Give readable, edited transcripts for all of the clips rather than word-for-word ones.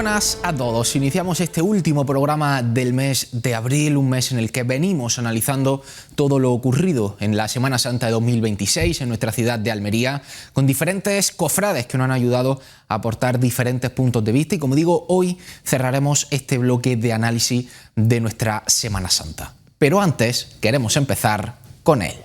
buenas a todos. Iniciamos este último programa del mes de abril, un mes en el que venimos analizando todo lo ocurrido en la Semana Santa de 2026 en nuestra ciudad de Almería, con diferentes cofrades que nos han ayudado a aportar diferentes puntos de vista y, como digo, hoy cerraremos este bloque de análisis de nuestra Semana Santa. Pero antes queremos empezar con él.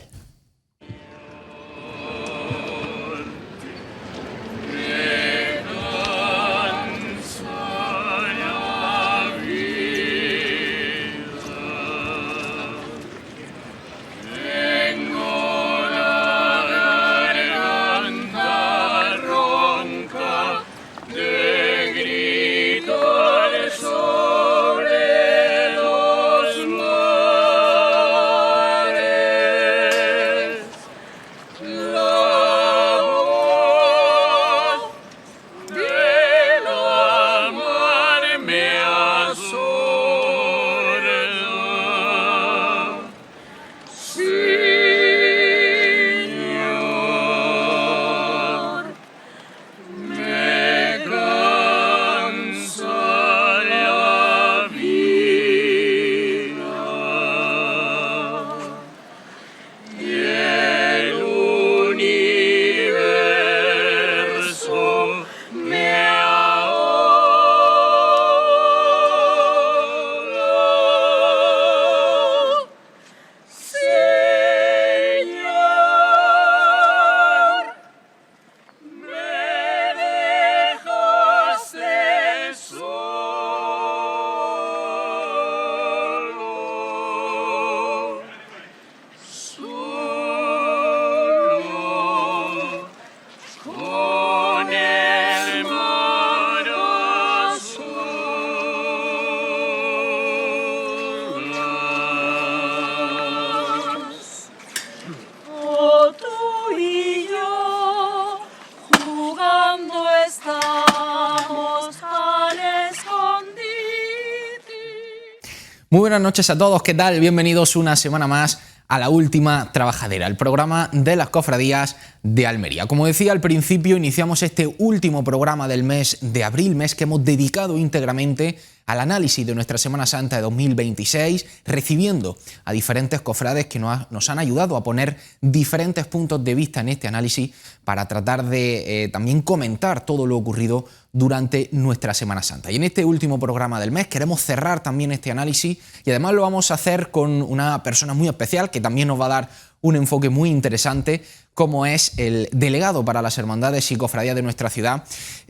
Muy buenas noches a todos, ¿qué tal? Bienvenidos una semana más a La Última Trabajadera, el programa de las cofradías de Almería. Como decía al principio, iniciamos este último programa del mes de abril, mes que hemos dedicado íntegramente al análisis de nuestra Semana Santa de 2026, recibiendo a diferentes cofrades que nos han ayudado a poner diferentes puntos de vista en este análisis para tratar de también comentar todo lo ocurrido durante nuestra Semana Santa. Y en este último programa del mes queremos cerrar también este análisis y además lo vamos a hacer con una persona muy especial que también nos va a dar un enfoque muy interesante, como es el delegado para las hermandades y cofradías de nuestra ciudad,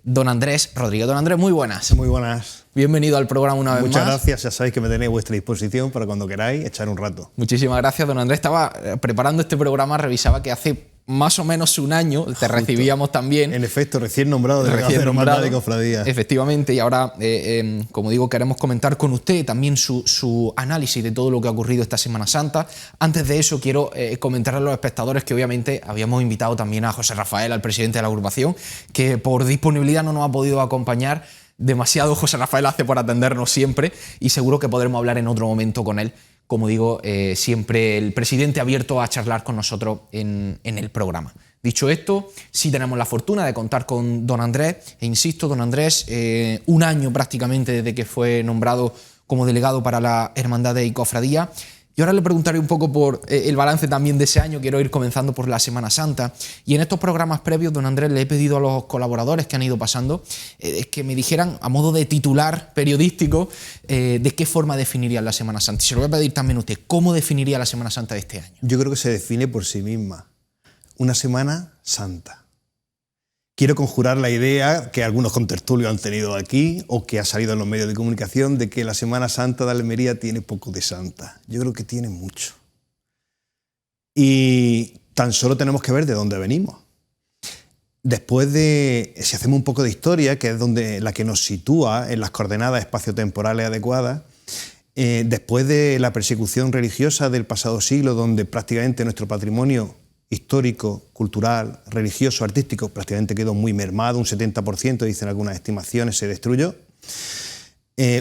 don Andrés Rodríguez. Don Andrés, muy buenas. Muy buenas. Bienvenido al programa una vez más. Muchas gracias, ya sabéis que me tenéis a vuestra disposición para cuando queráis echar un rato. Muchísimas gracias, don Andrés. Estaba preparando este programa, revisaba que hace más o menos un año te recibíamos también. En efecto, recién nombrado delegado de hermandad y cofradía. Efectivamente, y ahora, como digo, queremos comentar con usted también su análisis de todo lo que ha ocurrido esta Semana Santa. Antes de eso, quiero comentar a los espectadores que obviamente habíamos invitado también a José Rafael, al presidente de la agrupación, que por disponibilidad no nos ha podido acompañar. Demasiado José Rafael hace por atendernos siempre y seguro que podremos hablar en otro momento con él. Como digo, siempre el presidente abierto a charlar con nosotros en el programa. Dicho esto, sí tenemos la fortuna de contar con don Andrés, e insisto, don Andrés, un año prácticamente desde que fue nombrado como delegado para la Hermandad y Cofradía. Y ahora le preguntaré un poco por el balance también de ese año. Quiero ir comenzando por la Semana Santa. Y en estos programas previos, don Andrés, le he pedido a los colaboradores que han ido pasando que me dijeran, a modo de titular periodístico, de qué forma definirían la Semana Santa. Se lo voy a pedir también a usted. ¿Cómo definiría la Semana Santa de este año? Yo creo que se define por sí misma. Una Semana Santa. Quiero conjurar la idea que algunos contertulios han tenido aquí o que ha salido en los medios de comunicación de que la Semana Santa de Almería tiene poco de santa. Yo creo que tiene mucho. Y tan solo tenemos que ver de dónde venimos. Después de, si hacemos un poco de historia, que es donde la que nos sitúa en las coordenadas espaciotemporales adecuadas, después de la persecución religiosa del pasado siglo, donde prácticamente nuestro patrimonio histórico, cultural, religioso, artístico, prácticamente quedó muy mermado, un 70%, dicen algunas estimaciones, se destruyó.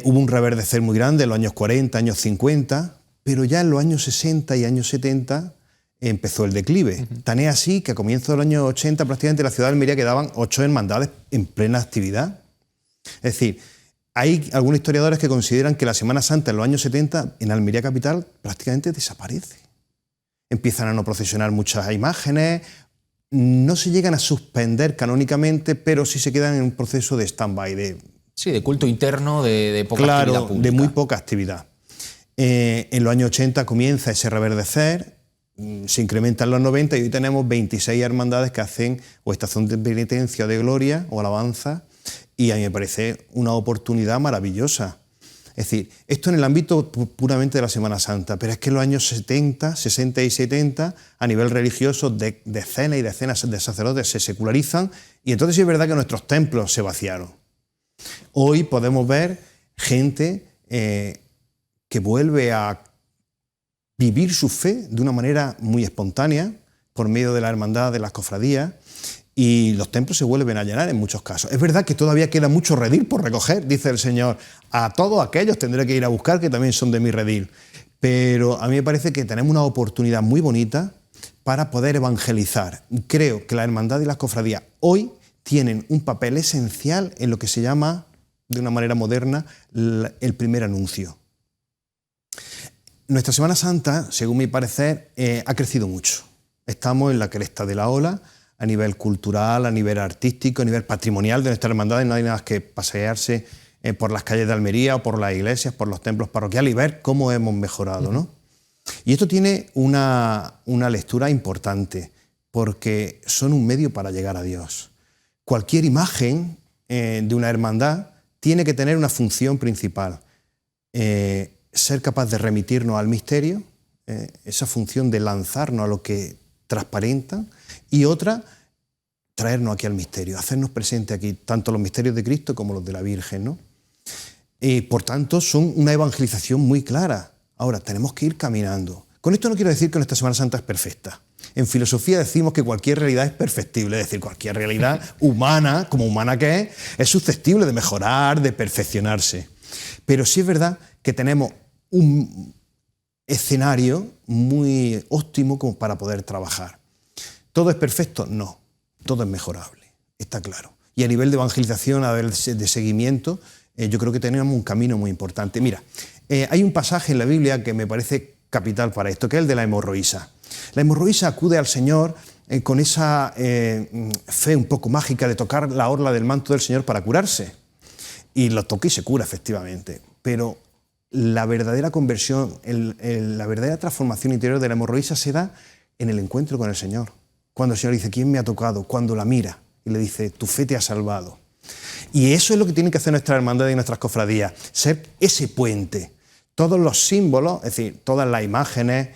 Hubo un reverdecer muy grande en los años 40, años 50, pero ya en los años 60 y años 70 empezó el declive. Tan es así que a comienzos de los años 80 prácticamente en la ciudad de Almería quedaban 8 hermandades en plena actividad. Es decir, Hay algunos historiadores que consideran que la Semana Santa en los años 70 en Almería capital prácticamente desaparece. Empiezan a no procesionar muchas imágenes, no se llegan a suspender canónicamente, pero sí se quedan en un proceso de stand-by. Sí, de culto interno, de poca actividad pública. De muy poca actividad. En los años 80 comienza ese reverdecer, se incrementa en los 90 y hoy tenemos 26 hermandades que hacen o estación de penitencia o de gloria o alabanza, y a mí me parece una oportunidad maravillosa. Es decir, esto en el ámbito puramente de la Semana Santa, pero es que en los años 70, 60 y 70, a nivel religioso, decenas y decenas de sacerdotes se secularizan, y entonces sí es verdad que nuestros templos se vaciaron. Hoy podemos ver gente que vuelve a vivir su fe de una manera muy espontánea, por medio de la hermandad, de las cofradías, y los templos se vuelven a llenar en muchos casos. Es verdad que todavía queda mucho redil por recoger, dice el Señor. A todos aquellos tendré que ir a buscar, que también son de mi redil. Pero a mí me parece que tenemos una oportunidad muy bonita para poder evangelizar. Creo que la hermandad y las cofradías hoy tienen un papel esencial en lo que se llama, de una manera moderna, el primer anuncio. Nuestra Semana Santa, según mi parecer, ha crecido mucho. Estamos en la cresta de la ola, a nivel cultural, a nivel artístico, a nivel patrimonial de nuestra hermandad. No hay nada más que pasearse por las calles de Almería o por las iglesias, por los templos parroquiales y ver cómo hemos mejorado, ¿no? Y esto tiene una lectura importante, porque son un medio para llegar a Dios. Cualquier imagen de una hermandad tiene que tener una función principal. Ser capaz de remitirnos al misterio, esa función de lanzarnos a lo que transparenta, y otra, traernos aquí al misterio, hacernos presente aquí, tanto los misterios de Cristo como los de la Virgen, ¿no? Y por tanto son una evangelización muy clara. Ahora, tenemos que ir caminando. Con esto no quiero decir que nuestra Semana Santa es perfecta. En filosofía decimos que cualquier realidad es perfectible, es decir, cualquier realidad humana, como humana que es susceptible de mejorar, de perfeccionarse. Pero sí es verdad que tenemos un escenario muy óptimo como para poder trabajar. ¿Todo es perfecto? No, todo es mejorable, está claro. Y a nivel de evangelización, a nivel de seguimiento, yo creo que tenemos un camino muy importante. Mira, hay un pasaje en la Biblia que me parece capital para esto, que es el de la hemorroísa. La hemorroísa acude al Señor con esa fe un poco mágica de tocar la orla del manto del Señor para curarse. Y lo toca y se cura, efectivamente. Pero la verdadera conversión, la verdadera transformación interior de la hemorroísa se da en el encuentro con el Señor. Cuando el Señor dice, ¿quién me ha tocado? Cuando la mira y le dice, tu fe te ha salvado. Y eso es lo que tienen que hacer nuestras hermandades y nuestras cofradías, ser ese puente. Todos los símbolos, es decir, todas las imágenes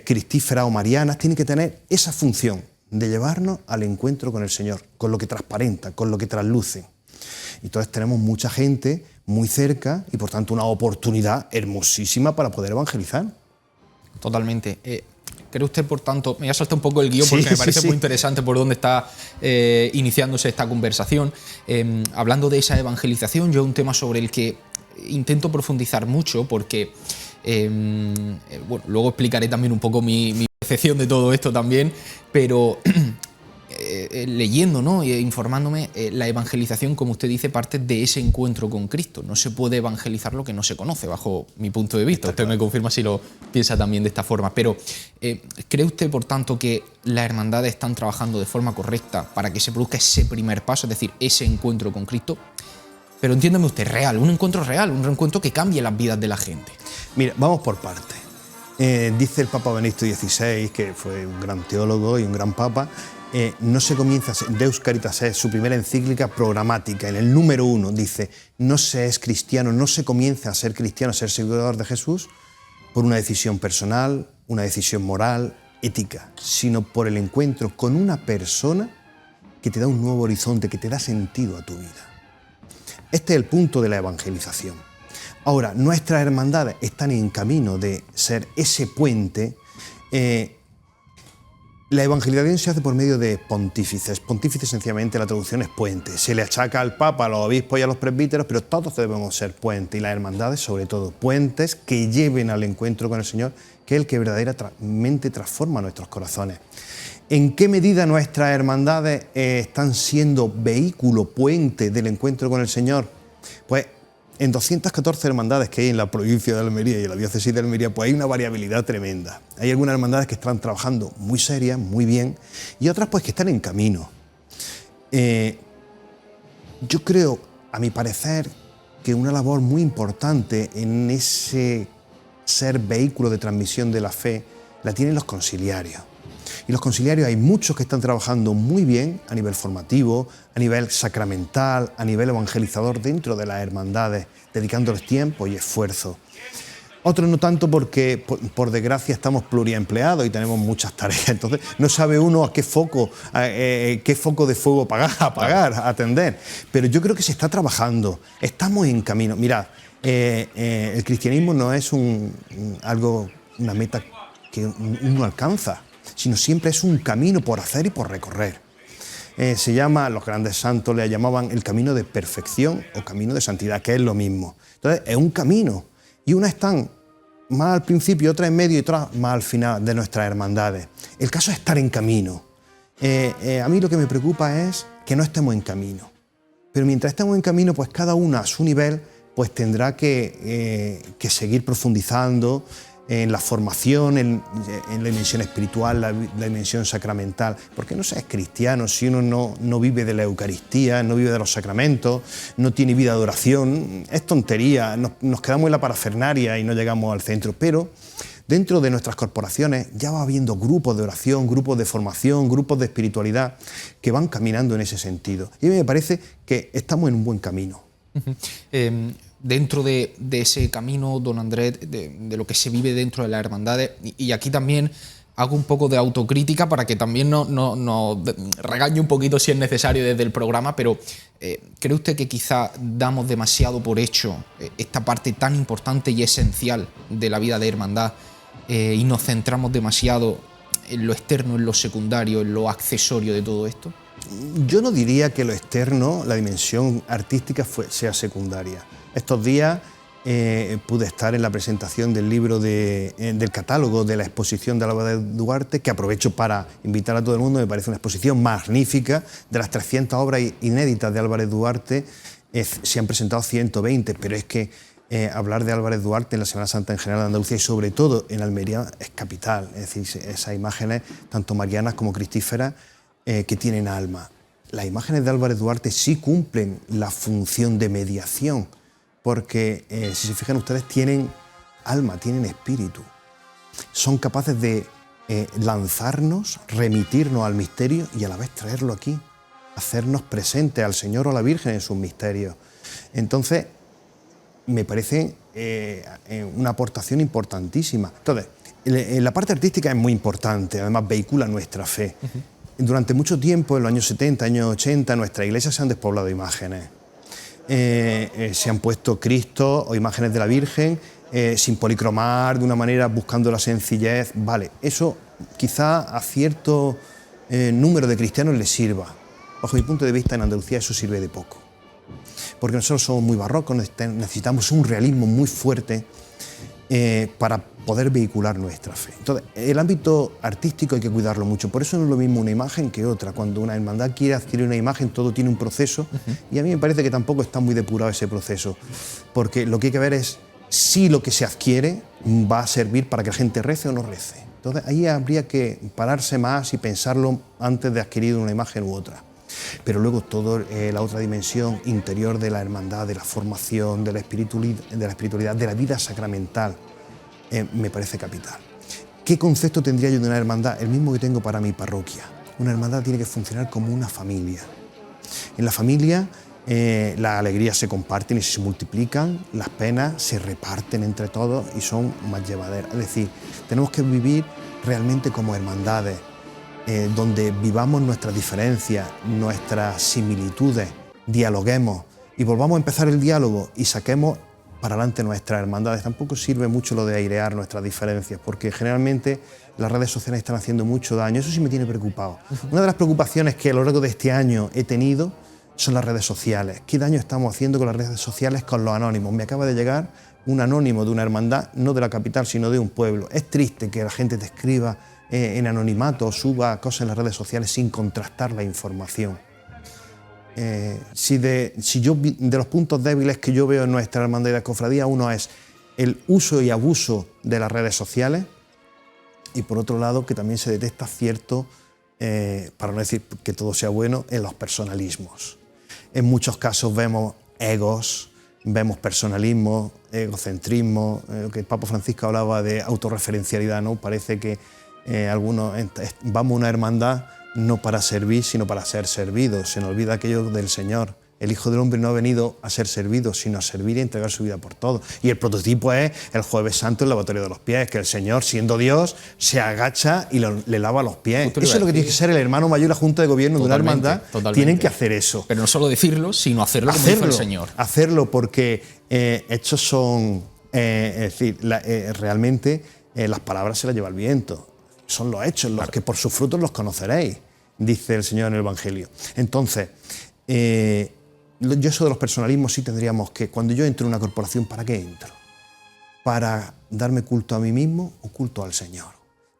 cristíferas o marianas, tienen que tener esa función de llevarnos al encuentro con el Señor, con lo que transparenta, con lo que trasluce. Entonces tenemos mucha gente muy cerca y por tanto una oportunidad hermosísima para poder evangelizar. Totalmente. ¿Cree usted, por tanto, me voy a saltar un poco el guión porque me parece muy interesante por dónde está iniciándose esta conversación? Hablando de esa evangelización, yo un tema sobre el que intento profundizar mucho porque, bueno, luego explicaré también un poco mi percepción de todo esto también, pero leyendo, ¿no?, e informándome, la evangelización, como usted dice, parte de ese encuentro con Cristo. No se puede evangelizar lo que no se conoce, bajo mi punto de vista. Usted me confirma si lo piensa también de esta forma. Pero, ¿cree usted, por tanto, que las hermandades están trabajando de forma correcta para que se produzca ese primer paso, es decir, ese encuentro con Cristo? Pero entiéndame usted, un encuentro real, un reencuentro que cambie las vidas de la gente. Mira, vamos por partes. Dice el Papa Benedicto XVI, que fue un gran teólogo y un gran papa, no se comienza, Deus Caritas es su primera encíclica programática, en el número 1 dice, no se es cristiano, no se comienza a ser cristiano, a ser seguidor de Jesús, por una decisión personal, una decisión moral, ética, sino por el encuentro con una persona que te da un nuevo horizonte, que te da sentido a tu vida. Este es el punto de la evangelización. Ahora, nuestras hermandades están en camino de ser ese puente. La evangelización se hace por medio de pontífices. Pontífices, sencillamente, la traducción es puente. Se le achaca al Papa, a los obispos y a los presbíteros, pero todos debemos ser puentes. Y las hermandades, sobre todo, puentes que lleven al encuentro con el Señor, que es el que verdaderamente transforma nuestros corazones. ¿En qué medida nuestras hermandades están siendo vehículo, puente del encuentro con el Señor? Pues en 214 hermandades que hay en la provincia de Almería y en la diócesis de Almería, pues hay una variabilidad tremenda. Hay algunas hermandades que están trabajando muy serias, muy bien, y otras pues que están en camino. Yo creo, a mi parecer, que una labor muy importante en ese ser vehículo de transmisión de la fe la tienen los conciliarios. Y los conciliarios hay muchos que están trabajando muy bien a nivel formativo, a nivel sacramental, a nivel evangelizador dentro de las hermandades, dedicándoles tiempo y esfuerzo. Otros no tanto porque, por desgracia, estamos pluriempleados y tenemos muchas tareas. Entonces, no sabe uno a qué foco de fuego apagar, atender. Pero yo creo que se está trabajando, estamos en camino. Mirad, el cristianismo no es una meta que uno alcanza, sino siempre es un camino por hacer y por recorrer. Se llama, los grandes santos le llamaban el camino de perfección o camino de santidad, que es lo mismo. Entonces, es un camino. Y unas están más al principio, otras en medio y otras más al final de nuestras hermandades. El caso es estar en camino. A mí lo que me preocupa es que no estemos en camino. Pero mientras estemos en camino, pues cada una a su nivel, pues tendrá que seguir profundizando en la formación, en la dimensión espiritual, la dimensión sacramental, porque no se es cristiano si uno no vive de la Eucaristía, no vive de los sacramentos, no tiene vida de oración. Es tontería, nos quedamos en la parafernaria y no llegamos al centro, pero dentro de nuestras corporaciones ya va habiendo grupos de oración, grupos de formación, grupos de espiritualidad que van caminando en ese sentido. Y a mí me parece que estamos en un buen camino. Dentro de ese camino, don Andrés, de lo que se vive dentro de las hermandades, y aquí también hago un poco de autocrítica para que también nos regañe un poquito si es necesario desde el programa, pero ¿cree usted que quizá damos demasiado por hecho esta parte tan importante y esencial de la vida de hermandad y nos centramos demasiado en lo externo, en lo secundario, en lo accesorio de todo esto? Yo no diría que lo externo, la dimensión artística, sea secundaria. Estos días pude estar en la presentación del libro del catálogo de la exposición de Álvarez Duarte, que aprovecho para invitar a todo el mundo. Me parece una exposición magnífica. De las 300 obras inéditas de Álvarez Duarte, se han presentado 120, pero es que hablar de Álvarez Duarte en la Semana Santa en general de Andalucía y sobre todo en Almería es capital. Es decir, esas imágenes, tanto marianas como cristíferas, que tienen alma. Las imágenes de Álvarez Duarte sí cumplen la función de mediación, porque si se fijan ustedes, tienen alma, tienen espíritu. Son capaces de lanzarnos, remitirnos al misterio y a la vez traerlo aquí, hacernos presentes al Señor o a la Virgen en sus misterios. Entonces, me parece una aportación importantísima. Entonces, la parte artística es muy importante, además vehicula nuestra fe. Durante mucho tiempo, en los años 70, años 80, nuestras iglesias se han despoblado de imágenes. Se han puesto Cristo o imágenes de la Virgen sin policromar, de una manera buscando la sencillez. Vale, eso quizá a cierto número de cristianos les sirva. Bajo mi punto de vista, en Andalucía eso sirve de poco. Porque nosotros somos muy barrocos, necesitamos un realismo muy fuerte para poder vehicular nuestra fe. Entonces, el ámbito artístico hay que cuidarlo mucho. Por eso no es lo mismo una imagen que otra. Cuando una hermandad quiere adquirir una imagen, todo tiene un proceso, y a mí me parece que tampoco está muy depurado ese proceso, porque lo que hay que ver es si lo que se adquiere va a servir para que la gente rece o no rece. Entonces, ahí habría que pararse más y pensarlo antes de adquirir una imagen u otra. Pero luego toda la otra dimensión interior de la hermandad, de la formación, de la espiritualidad, de la vida sacramental, me parece capital. ¿Qué concepto tendría yo de una hermandad? El mismo que tengo para mi parroquia. Una hermandad tiene que funcionar como una familia. En la familia las alegrías se comparten y se multiplican, las penas se reparten entre todos y son más llevaderas. Es decir, tenemos que vivir realmente como hermandades, donde vivamos nuestras diferencias, nuestras similitudes, dialoguemos y volvamos a empezar el diálogo y saquemos para adelante nuestras hermandades. Tampoco sirve mucho lo de airear nuestras diferencias, porque generalmente las redes sociales están haciendo mucho daño. Eso sí me tiene preocupado. Una de las preocupaciones que a lo largo de este año he tenido son las redes sociales. ¿Qué daño estamos haciendo con las redes sociales, con los anónimos? Me acaba de llegar un anónimo de una hermandad, no de la capital, sino de un pueblo. Es triste que la gente te escriba en anonimato o suba cosas en las redes sociales sin contrastar la información. De los puntos débiles que yo veo en nuestra hermandad y de cofradía, uno es el uso y abuso de las redes sociales, y por otro lado que también se detecta cierto, para no decir que todo sea bueno, en los personalismos. En muchos casos vemos egos, vemos personalismo, egocentrismo, lo que el Papa Francisco hablaba de autorreferencialidad, ¿no? Parece que algunos vamos a una hermandad no para servir, sino para ser servidos. Se nos olvida aquello del Señor. El Hijo del Hombre no ha venido a ser servido, sino a servir y a entregar su vida por todo. Y el prototipo es el Jueves Santo, el lavatorio de los pies, que el Señor, siendo Dios, se agacha y le lava los pies. Eso es lo que tiene que ser el hermano mayor, la Junta de Gobierno de una hermandad. Tienen que hacer eso. Pero no solo decirlo, sino hacerlo como dijo el Señor. Hacerlo, porque hechos son... es decir, realmente las palabras se las lleva el viento. Son los hechos, los que por sus frutos los conoceréis, dice el Señor en el Evangelio. Entonces, yo eso de los personalismos sí tendríamos que... Cuando yo entro en una corporación, ¿para qué entro? ¿Para darme culto a mí mismo o culto al Señor?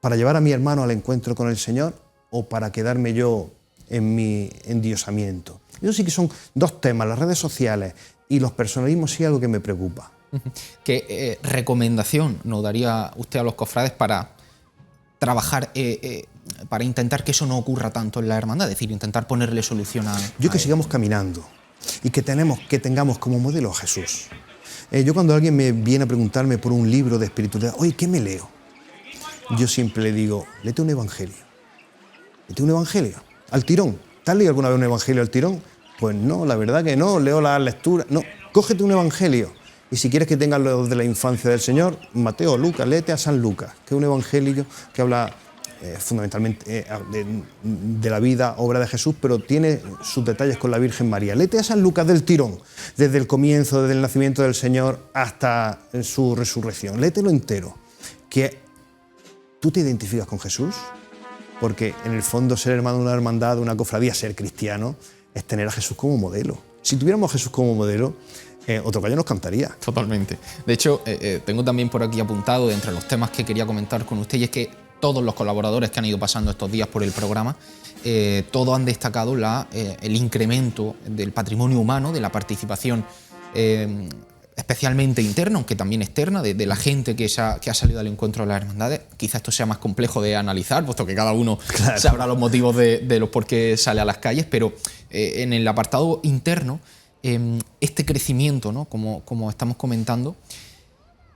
¿Para llevar a mi hermano al encuentro con el Señor o para quedarme yo en mi endiosamiento? Eso sí que son dos temas, las redes sociales y los personalismos, sí algo que me preocupa. ¿Qué recomendación nos daría usted a los cofrades para trabajar, para intentar que eso no ocurra tanto en la hermandad? Es decir, intentar ponerle solución a... Yo que sigamos caminando y que tengamos como modelo a Jesús. Yo cuando alguien me viene a preguntarme por un libro de espiritualidad, oye, ¿qué me leo? Yo siempre le digo, léete un evangelio. Léete un evangelio, al tirón. ¿Te has leído alguna vez un evangelio al tirón? Pues no, la verdad que no, leo las lecturas. No, cógete un evangelio. Y si quieres que tengas los de la infancia del Señor, Mateo, Lucas, léete a San Lucas, que es un evangelio que habla fundamentalmente de la vida, obra de Jesús, pero tiene sus detalles con la Virgen María. Léete a San Lucas del tirón, desde el comienzo, desde el nacimiento del Señor hasta su resurrección. Léetelo entero, que tú te identificas con Jesús, porque en el fondo ser hermano de una hermandad, de una cofradía, ser cristiano, es tener a Jesús como modelo. Si tuviéramos a Jesús como modelo, otro gallo nos cantaría. Totalmente. De hecho, tengo también por aquí apuntado, de entre los temas que quería comentar con usted, y es que todos los colaboradores que han ido pasando estos días por el programa, todos han destacado el incremento del patrimonio humano, de la participación especialmente interna, aunque también externa, de la gente que ha salido al encuentro de las hermandades. Quizás esto sea más complejo de analizar, puesto que cada uno sabrá los motivos de los por qué sale a las calles, pero en el apartado interno, este crecimiento, ¿no? como estamos comentando,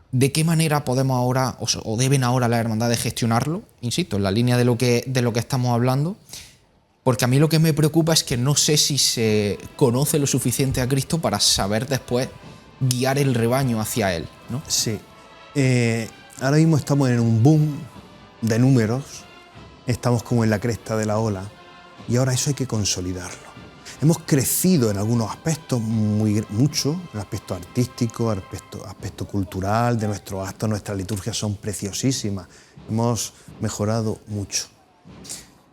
¿de qué manera podemos ahora o deben ahora las hermandades gestionarlo? Insisto, en la línea de lo que estamos hablando, porque a mí lo que me preocupa es que no sé si se conoce lo suficiente a Cristo para saber después guiar el rebaño hacia Él, ¿no? Sí. Ahora mismo estamos en un boom de números, estamos como en la cresta de la ola, y ahora eso hay que consolidarlo. Hemos crecido en algunos aspectos mucho, en el aspecto artístico, aspecto cultural, de nuestros actos, nuestras liturgias son preciosísimas. Hemos mejorado mucho.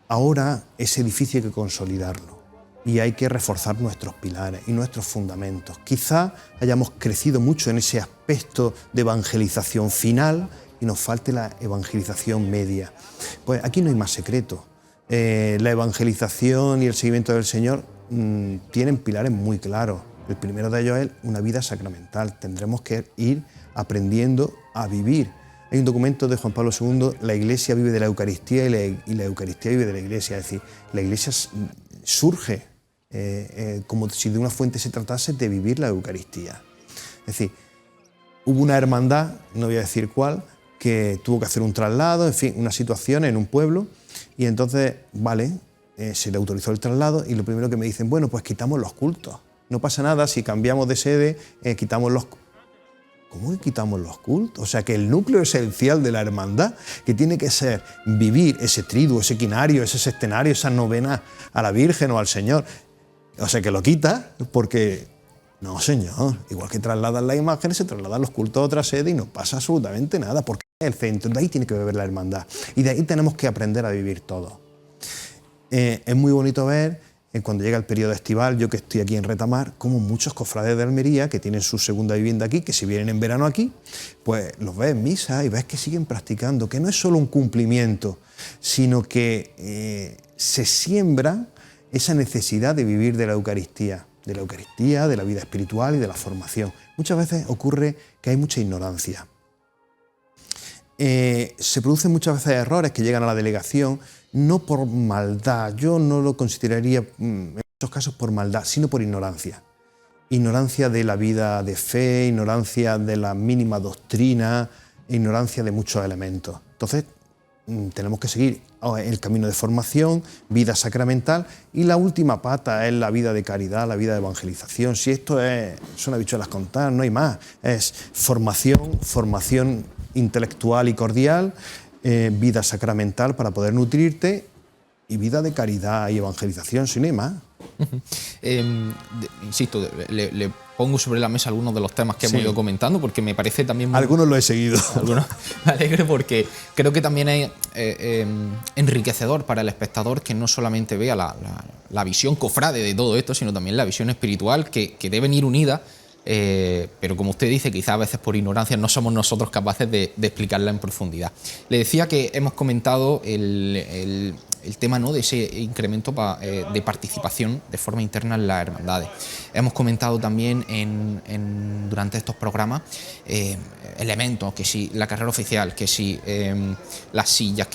Ahora ese edificio hay que consolidarlo y hay que reforzar nuestros pilares y nuestros fundamentos. Quizá hayamos crecido mucho en ese aspecto de evangelización final y nos falte la evangelización media. Pues aquí no hay más secreto. La evangelización y el seguimiento del Señor tienen pilares muy claros. El primero de ellos es una vida sacramental. Tendremos que ir aprendiendo a vivir. Hay un documento de Juan Pablo II, la Iglesia vive de la Eucaristía y la Eucaristía vive de la Iglesia. Es decir, la Iglesia surge como si de una fuente se tratase de vivir la Eucaristía. Es decir, hubo una hermandad, no voy a decir cuál, que tuvo que hacer un traslado, en fin, una situación en un pueblo, y entonces, se le autorizó el traslado y lo primero que me dicen, bueno, pues quitamos los cultos. No pasa nada, si cambiamos de sede, quitamos los... ¿Cómo que quitamos los cultos? O sea, que el núcleo esencial de la hermandad, que tiene que ser vivir ese triduo, ese quinario, ese sextenario, esa novena a la Virgen o al Señor, o sea, que lo quita porque... No, señor, igual que trasladan las imágenes, se trasladan los cultos a otra sede y no pasa absolutamente nada, porque es el centro, de ahí tiene que beber la hermandad y de ahí tenemos que aprender a vivir todo. Es muy bonito ver, cuando llega el periodo estival, yo que estoy aquí en Retamar, como muchos cofrades de Almería, que tienen su segunda vivienda aquí, que si vienen en verano aquí, pues los ves en misa y ves que siguen practicando, que no es solo un cumplimiento, sino que se siembra esa necesidad de vivir de la Eucaristía, de la vida espiritual y de la formación. Muchas veces ocurre que hay mucha ignorancia. Se producen muchas veces errores que llegan a la delegación, no por maldad, yo no lo consideraría en muchos casos por maldad, sino por ignorancia. Ignorancia de la vida de fe, ignorancia de la mínima doctrina, ignorancia de muchos elementos. Entonces, tenemos que seguir el camino de formación, vida sacramental, y la última pata es la vida de caridad, la vida de evangelización. Si esto son habichuelas contar, no hay más. Es formación intelectual y cordial, vida sacramental para poder nutrirte, y vida de caridad y evangelización, si no hay más. Insisto, le pongo sobre la mesa algunos de los temas que hemos ido comentando, porque me parece también muy... Algunos lo he seguido. Algunos, me alegro, porque creo que también es enriquecedor para el espectador que no solamente vea la visión cofrade de todo esto, sino también la visión espiritual, que deben ir unidas, pero como usted dice, quizás a veces por ignorancia no somos nosotros capaces de explicarla en profundidad. Le decía que hemos comentado el tema, ¿no?, de ese incremento de participación de forma interna en las hermandades. Hemos comentado también durante estos programas elementos, que si la carrera oficial, que si las sillas,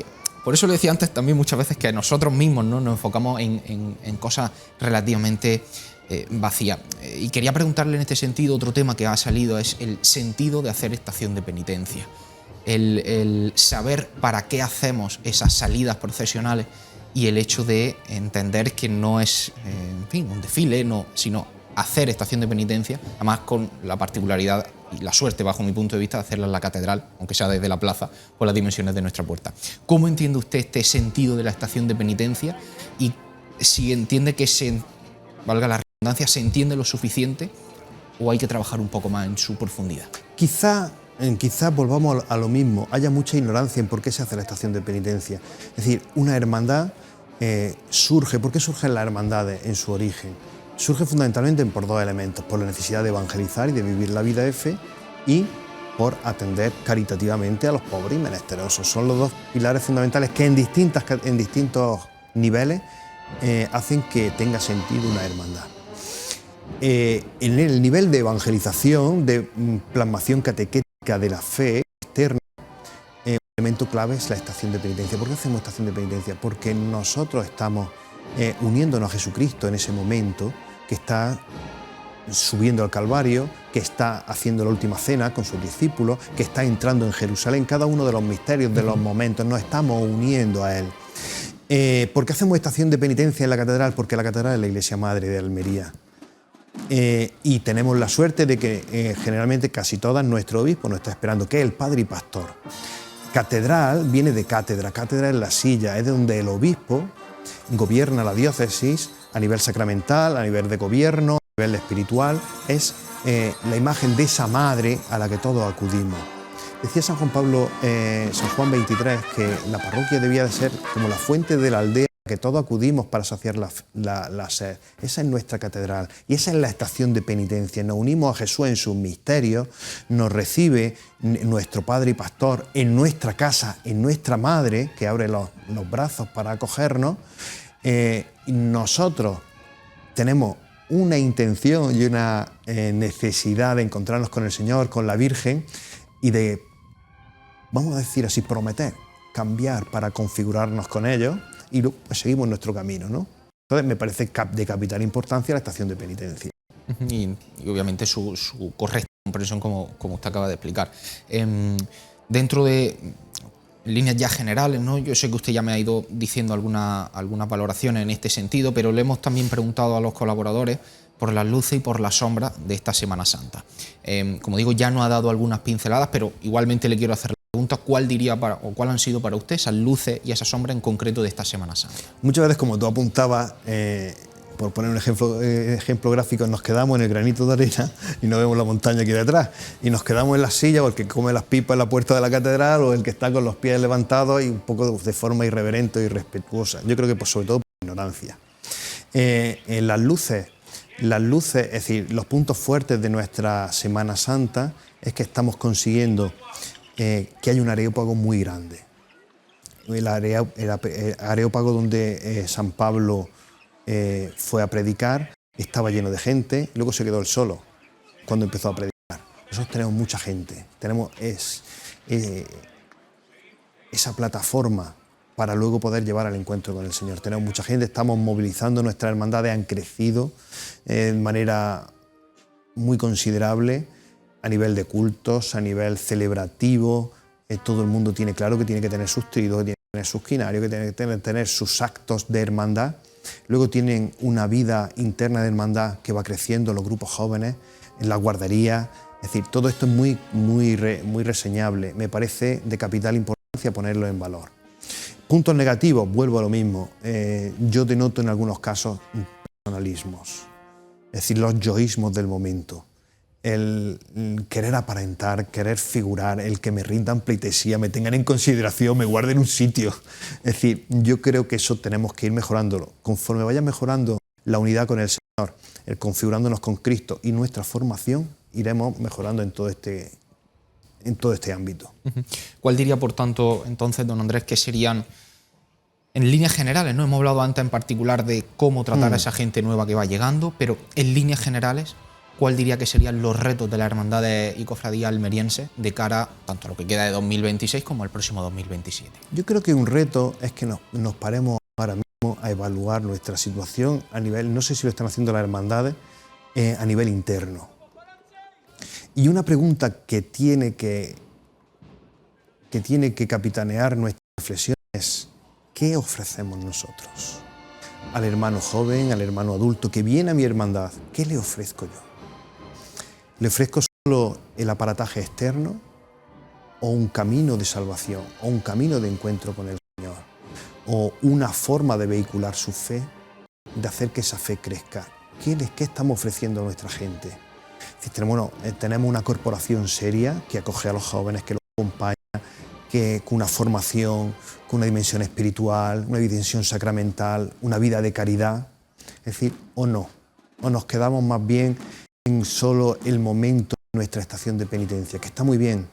por eso le decía antes también muchas veces que nosotros mismos, ¿no?, nos enfocamos en cosas relativamente vacías. Y quería preguntarle en este sentido, otro tema que ha salido es el sentido de hacer estación de penitencia. El saber para qué hacemos esas salidas procesionales y el hecho de entender que no es un desfile, sino hacer estación de penitencia, además con la particularidad y la suerte, bajo mi punto de vista, de hacerla en la catedral, aunque sea desde la plaza, por las dimensiones de nuestra puerta. ¿Cómo entiende usted este sentido de la estación de penitencia? Y si entiende que valga la redundancia, ¿se entiende lo suficiente o hay que trabajar un poco más en su profundidad? Quizás volvamos a lo mismo, haya mucha ignorancia en por qué se hace la estación de penitencia. Es decir, una hermandad surge. ¿Por qué surgen las hermandades en su origen? Surge fundamentalmente por dos elementos: por la necesidad de evangelizar y de vivir la vida de fe, y por atender caritativamente a los pobres y menesterosos. Son los dos pilares fundamentales que en distintos niveles hacen que tenga sentido una hermandad. En el nivel de evangelización, de plasmación catequética de la fe externa, un elemento clave es la estación de penitencia. ¿Por qué hacemos estación de penitencia? Porque nosotros estamos uniéndonos a Jesucristo en ese momento, que está subiendo al Calvario, que está haciendo la última cena con sus discípulos, que está entrando en Jerusalén. Cada uno de los misterios, de los momentos, nos estamos uniendo a Él. ¿Por qué hacemos estación de penitencia en la catedral? Porque la catedral es la iglesia madre de Almería. Y tenemos la suerte de que generalmente casi todas nuestro obispo nos está esperando, que es el padre y pastor. Catedral viene de cátedra, cátedra es la silla, es donde el obispo gobierna la diócesis a nivel sacramental, a nivel de gobierno, a nivel espiritual. Es la imagen de esa madre a la que todos acudimos. Decía San Juan 23, que la parroquia debía de ser como la fuente de la aldea que todos acudimos para saciar la sed. Esa es nuestra catedral y esa es la estación de penitencia. Nos unimos a Jesús en sus misterios, nos recibe nuestro Padre y Pastor en nuestra casa, en nuestra Madre, que abre los brazos para acogernos. Nosotros tenemos una intención y una necesidad de encontrarnos con el Señor, con la Virgen, y de, vamos a decir así, prometer cambiar para configurarnos con ellos, y pues seguimos nuestro camino, ¿no? Entonces me parece de capital importancia la estación de penitencia. Y obviamente su correcta comprensión, como usted acaba de explicar. Dentro de líneas ya generales, ¿no? Yo sé que usted ya me ha ido diciendo algunas valoraciones en este sentido, pero le hemos también preguntado a los colaboradores por las luces y por las sombras de esta Semana Santa. Como digo, ya nos ha dado algunas pinceladas, pero igualmente le quiero hacer la pregunta: ¿cuál cuál han sido para usted esas luces y esas sombras en concreto de esta Semana Santa? Muchas veces, como tú apuntabas, por poner un ejemplo gráfico, nos quedamos en el granito de arena y no vemos la montaña aquí detrás. Y nos quedamos en la silla, o el que come las pipas en la puerta de la catedral, o el que está con los pies levantados y un poco de forma irreverente y irrespetuosa. Yo creo que sobre todo por ignorancia. En las luces, es decir, los puntos fuertes de nuestra Semana Santa es que estamos consiguiendo que haya un areópago muy grande. El areópago donde San Pablo fue a predicar, estaba lleno de gente, luego se quedó él solo cuando empezó a predicar. Nosotros tenemos mucha gente, tenemos esa plataforma para luego poder llevar al encuentro con el Señor. Tenemos mucha gente, estamos movilizando, nuestras hermandades han crecido de manera muy considerable a nivel de cultos, a nivel celebrativo. Todo el mundo tiene claro que tiene que tener sus tridos, que tiene que tener sus quinarios, que tiene que tener sus actos de hermandad. Luego tienen una vida interna de hermandad que va creciendo, los grupos jóvenes, en la guardería. Es decir, todo esto es muy reseñable. Me parece de capital importancia ponerlo en valor. Puntos negativos, vuelvo a lo mismo. Yo denoto en algunos casos personalismos, es decir, los yoísmos del momento. El querer aparentar, querer figurar, el que me rindan pleitesía, me tengan en consideración, me guarden un sitio. Es decir, yo creo que eso tenemos que ir mejorándolo. Conforme vaya mejorando la unidad con el Señor, el configurándonos con Cristo y nuestra formación, iremos mejorando en todo este ámbito. ¿Cuál diría, por tanto, entonces, don Andrés, que serían, en líneas generales, no hemos hablado antes en particular de cómo tratar a esa gente nueva que va llegando, pero en líneas generales, ¿cuál diría que serían los retos de las hermandades y cofradías almerienses de cara tanto a lo que queda de 2026 como al próximo 2027? Yo creo que un reto es que nos paremos ahora mismo a evaluar nuestra situación a nivel, no sé si lo están haciendo las hermandades, a nivel interno. Y una pregunta que tiene que capitanear nuestra reflexión es: ¿qué ofrecemos nosotros? Al hermano joven, al hermano adulto que viene a mi hermandad, ¿qué le ofrezco yo? ¿Le ofrezco solo el aparataje externo o un camino de salvación o un camino de encuentro con el Señor? ¿O una forma de vehicular su fe, de hacer que esa fe crezca? ¿Qué estamos ofreciendo a nuestra gente? Tenemos una corporación seria que acoge a los jóvenes, que los acompaña, con una formación, con una dimensión espiritual, una dimensión sacramental, una vida de caridad. Es decir, o nos quedamos más bien en solo el momento de nuestra estación de penitencia, que está muy bien,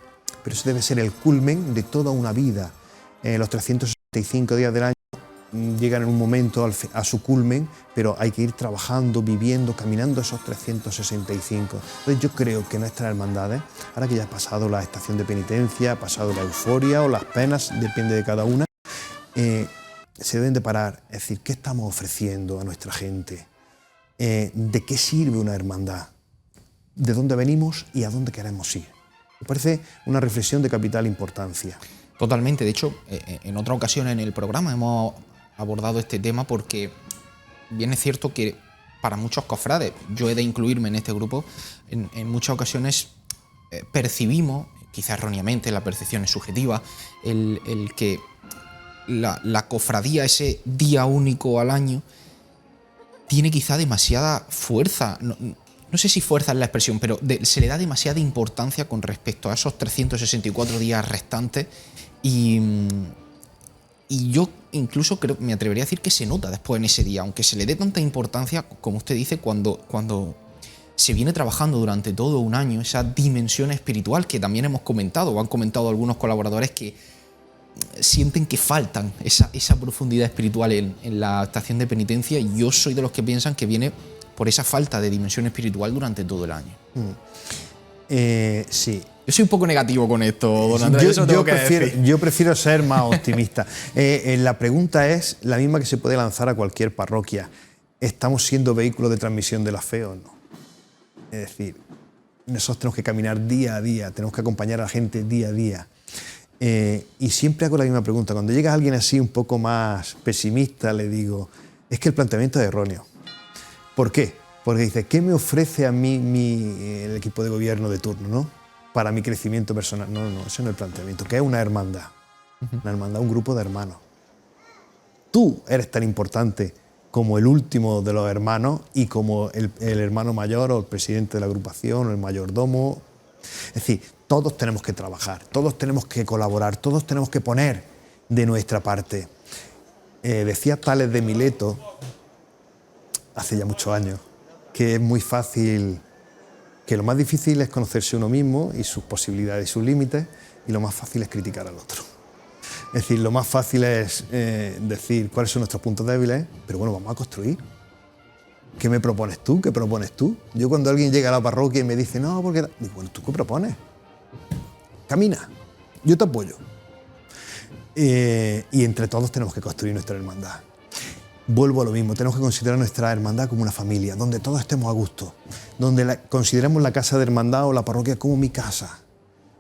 pero eso debe ser el culmen de toda una vida. Los 365 días del año llegan en un momento a su culmen, pero hay que ir trabajando, viviendo, caminando esos 365. Entonces yo creo que nuestras hermandades, ahora que ya ha pasado la estación de penitencia, ha pasado la euforia o las penas, depende de cada una, se deben de parar, es decir, ¿qué estamos ofreciendo a nuestra gente? ¿De qué sirve una hermandad? ¿De dónde venimos y a dónde queremos ir? Me parece una reflexión de capital importancia. Totalmente. De hecho, en otra ocasión en el programa hemos abordado este tema porque bien es cierto que para muchos cofrades, yo he de incluirme en este grupo, en muchas ocasiones percibimos, quizás erróneamente, la percepción es subjetiva, el que la cofradía, ese día único al año, tiene quizá demasiada fuerza. No sé si fuerza es la expresión, pero se le da demasiada importancia con respecto a esos 364 días restantes y yo incluso me atrevería a decir que se nota después en ese día, aunque se le dé tanta importancia, como usted dice, cuando se viene trabajando durante todo un año esa dimensión espiritual que también hemos comentado, o han comentado algunos colaboradores que sienten que faltan esa profundidad espiritual en la estación de penitencia, y yo soy de los que piensan que viene por esa falta de dimensión espiritual durante todo el año. Sí. Yo soy un poco negativo con esto, don Andrés. Yo prefiero ser más optimista. La pregunta es la misma que se puede lanzar a cualquier parroquia. ¿Estamos siendo vehículo de transmisión de la fe o no? Es decir, nosotros tenemos que caminar día a día, tenemos que acompañar a la gente día a día. Y siempre hago la misma pregunta. Cuando llega alguien así un poco más pesimista, le digo, es que el planteamiento es erróneo. ¿Por qué? Porque dice, ¿qué me ofrece a mí el equipo de gobierno de turno, ¿no? Para mi crecimiento personal? No, ese no es el planteamiento. ¿Qué es una hermandad? Una hermandad, un grupo de hermanos. Tú eres tan importante como el último de los hermanos y como el hermano mayor o el presidente de la agrupación o el mayordomo. Es decir, todos tenemos que trabajar, todos tenemos que colaborar, todos tenemos que poner de nuestra parte. Decía Tales de Mileto, hace ya muchos años, que es muy fácil, que lo más difícil es conocerse uno mismo y sus posibilidades y sus límites, y lo más fácil es criticar al otro. Es decir, lo más fácil es decir cuáles son nuestros puntos débiles, pero bueno, vamos a construir. ¿Qué me propones tú? ¿Qué propones tú? Yo cuando alguien llega a la parroquia y me dice, no, porque... Digo, bueno, ¿tú qué propones? Camina, yo te apoyo. Y entre todos tenemos que construir nuestra hermandad. Vuelvo a lo mismo, tenemos que considerar nuestra hermandad como una familia, donde todos estemos a gusto, donde consideremos la casa de hermandad o la parroquia como mi casa,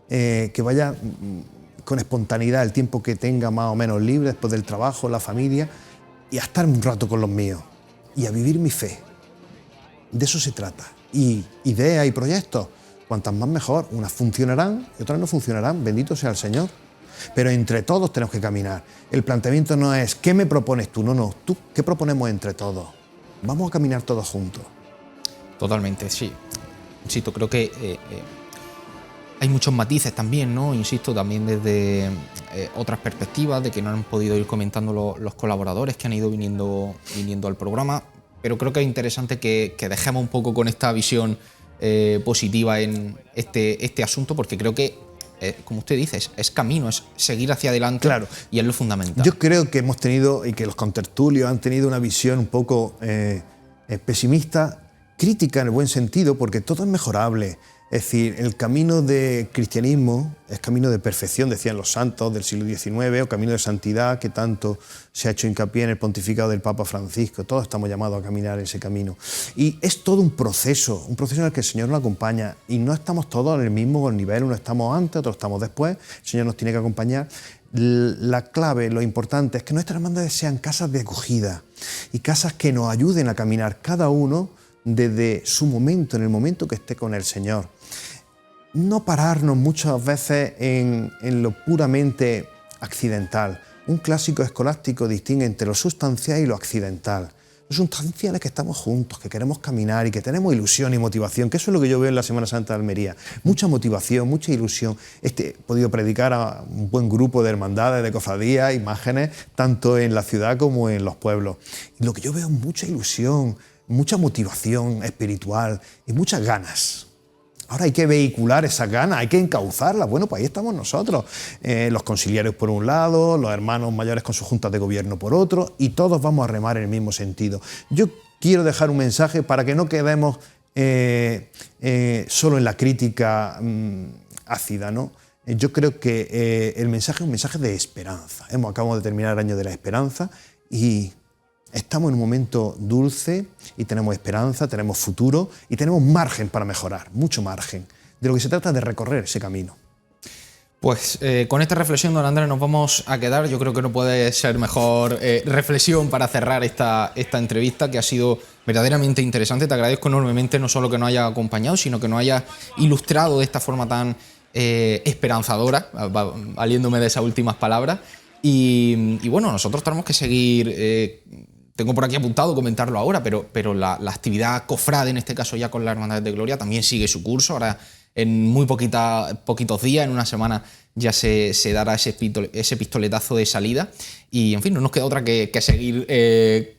que vaya con espontaneidad el tiempo que tenga más o menos libre después del trabajo, la familia, y a estar un rato con los míos, y a vivir mi fe. De eso se trata. Y ideas y proyectos, cuantas más mejor, unas funcionarán y otras no funcionarán, bendito sea el Señor. Pero entre todos tenemos que caminar. El planteamiento no es ¿qué me propones tú? No, tú, ¿qué proponemos entre todos? Vamos a caminar todos juntos. Totalmente, sí. Insisto, creo que hay muchos matices también, ¿no? Insisto, también desde otras perspectivas de que no han podido ir comentando los colaboradores que han ido viniendo al programa, pero creo que es interesante que dejemos un poco con esta visión positiva en este asunto, porque creo que como usted dice, es camino, es seguir hacia adelante, claro. Y es lo fundamental. Yo creo que hemos tenido, y que los contertulios han tenido una visión un poco pesimista, crítica en el buen sentido, porque todo es mejorable. Es decir, el camino de cristianismo es camino de perfección, decían los santos del siglo XIX, o camino de santidad, que tanto se ha hecho hincapié en el pontificado del Papa Francisco. Todos estamos llamados a caminar ese camino. Y es todo un proceso en el que el Señor nos acompaña, y no estamos todos en el mismo nivel, unos estamos antes, otros estamos después, el Señor nos tiene que acompañar. La clave, lo importante, es que nuestras hermandades sean casas de acogida y casas que nos ayuden a caminar cada uno desde su momento, en el momento que esté con el Señor. No pararnos muchas veces en lo puramente accidental. Un clásico escolástico distingue entre lo sustancial y lo accidental. Lo sustancial es que estamos juntos, que queremos caminar y que tenemos ilusión y motivación, que eso es lo que yo veo en la Semana Santa de Almería. Mucha motivación, mucha ilusión. He podido predicar a un buen grupo de hermandades, de cofradías, imágenes, tanto en la ciudad como en los pueblos. Y lo que yo veo es mucha ilusión, mucha motivación espiritual y muchas ganas. Ahora hay que vehicular esas ganas, hay que encauzarlas. Bueno, pues ahí estamos nosotros, los conciliarios por un lado, los hermanos mayores con sus juntas de gobierno por otro, y todos vamos a remar en el mismo sentido. Yo quiero dejar un mensaje para que no quedemos solo en la crítica ácida, ¿no? Yo creo que el mensaje es un mensaje de esperanza. Acabamos de terminar el año de la esperanza y estamos en un momento dulce y tenemos esperanza, tenemos futuro y tenemos margen para mejorar, mucho margen. De lo que se trata es de recorrer ese camino. Pues con esta reflexión, don Andrés, nos vamos a quedar. Yo creo que no puede ser mejor reflexión para cerrar esta entrevista, que ha sido verdaderamente interesante. Te agradezco enormemente no solo que nos haya acompañado, sino que nos haya ilustrado de esta forma tan esperanzadora, valiéndome de esas últimas palabras. Y bueno, nosotros tenemos que seguir... Tengo por aquí apuntado comentarlo ahora, pero la actividad cofrade, en este caso ya con la Hermandad de Gloria, también sigue su curso. Ahora, en muy poquitos días, en una semana, ya se dará ese pistoletazo de salida. Y, en fin, no nos queda otra que seguir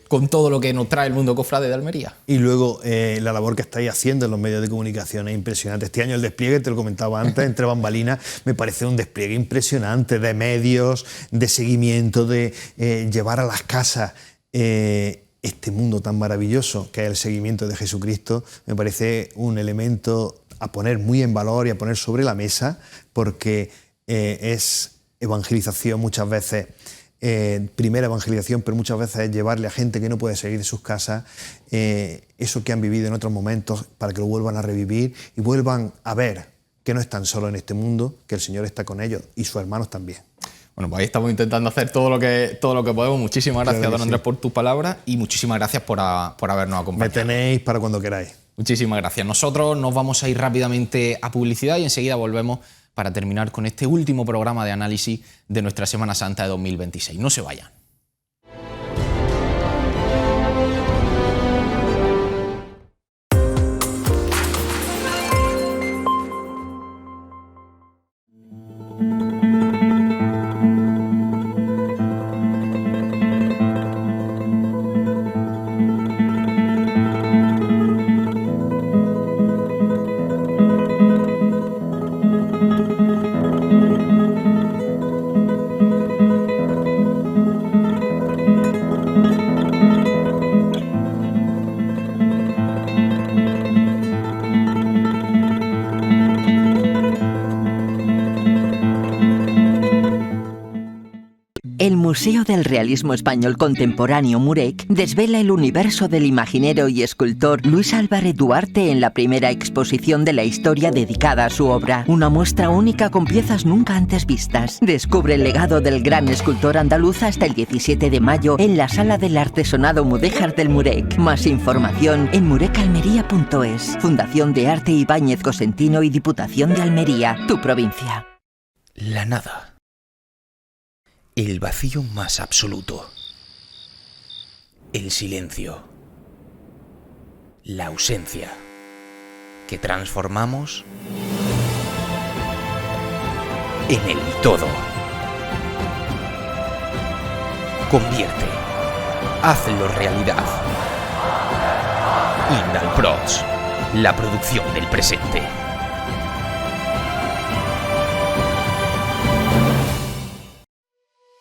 con todo lo que nos trae el mundo cofrade de Almería. Y luego la labor que estáis haciendo en los medios de comunicación es impresionante. Este año el despliegue, te lo comentaba antes, entre bambalinas, me parece un despliegue impresionante de medios, de seguimiento, de llevar a las casas este mundo tan maravilloso que es el seguimiento de Jesucristo. Me parece un elemento a poner muy en valor y a poner sobre la mesa, porque es evangelización muchas veces, primera evangelización, pero muchas veces es llevarle a gente que no puede salir de sus casas eso que han vivido en otros momentos, para que lo vuelvan a revivir y vuelvan a ver que no están solos en este mundo, que el Señor está con ellos y sus hermanos también. Bueno, pues ahí estamos intentando hacer todo lo que podemos. Muchísimas gracias, claro, don Andrés, por tus palabras, y muchísimas gracias por habernos acompañado. Me tenéis para cuando queráis. Muchísimas gracias. Nosotros nos vamos a ir rápidamente a publicidad y enseguida volvemos para terminar con este último programa de análisis de nuestra Semana Santa de 2026. No se vayan. Museo del Realismo Español Contemporáneo Murec desvela el universo del imaginero y escultor Luis Álvarez Duarte en la primera exposición de la historia dedicada a su obra. Una muestra única con piezas nunca antes vistas. Descubre el legado del gran escultor andaluz hasta el 17 de mayo en la Sala del Artesonado Mudéjar del Murec. Más información en murecalmería.es. Fundación de Arte Ibáñez Cosentino y Diputación de Almería, tu provincia. La nada. El vacío más absoluto. El silencio. La ausencia. Que transformamos en el todo. Convierte. Hazlo realidad. Indalprods. La producción del presente.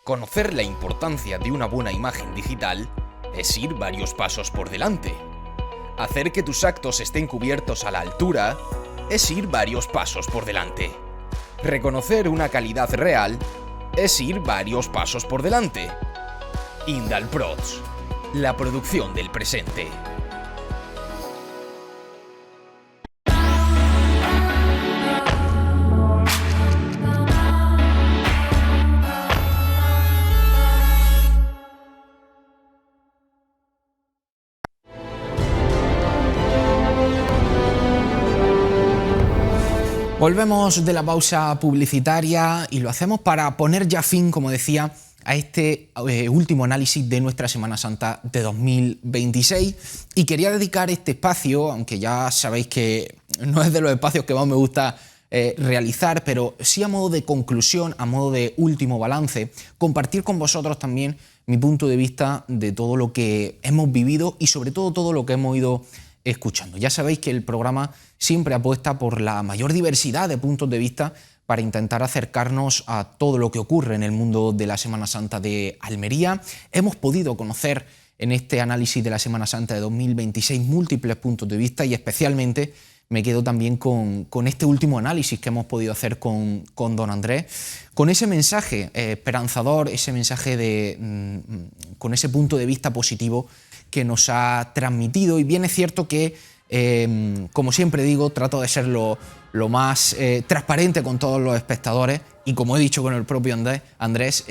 Conocer la importancia de una buena imagen digital es ir varios pasos por delante. Hacer que tus actos estén cubiertos a la altura es ir varios pasos por delante. Reconocer una calidad real es ir varios pasos por delante. Indalprods, la producción del presente. Volvemos de la pausa publicitaria y lo hacemos para poner ya fin, como decía, a este último análisis de nuestra Semana Santa de 2026. Y quería dedicar este espacio, aunque ya sabéis que no es de los espacios que más me gusta realizar, pero sí a modo de conclusión, a modo de último balance, compartir con vosotros también mi punto de vista de todo lo que hemos vivido y sobre todo lo que hemos ido escuchando. Ya sabéis que el programa siempre apuesta por la mayor diversidad de puntos de vista para intentar acercarnos a todo lo que ocurre en el mundo de la Semana Santa de Almería. Hemos podido conocer en este análisis de la Semana Santa de 2026 múltiples puntos de vista y especialmente me quedo también con este último análisis que hemos podido hacer con don Andrés, con ese mensaje esperanzador, ese mensaje con ese punto de vista positivo que nos ha transmitido. Y bien es cierto que, como siempre digo, trato de ser lo más transparente con todos los espectadores y como he dicho con el propio Andrés,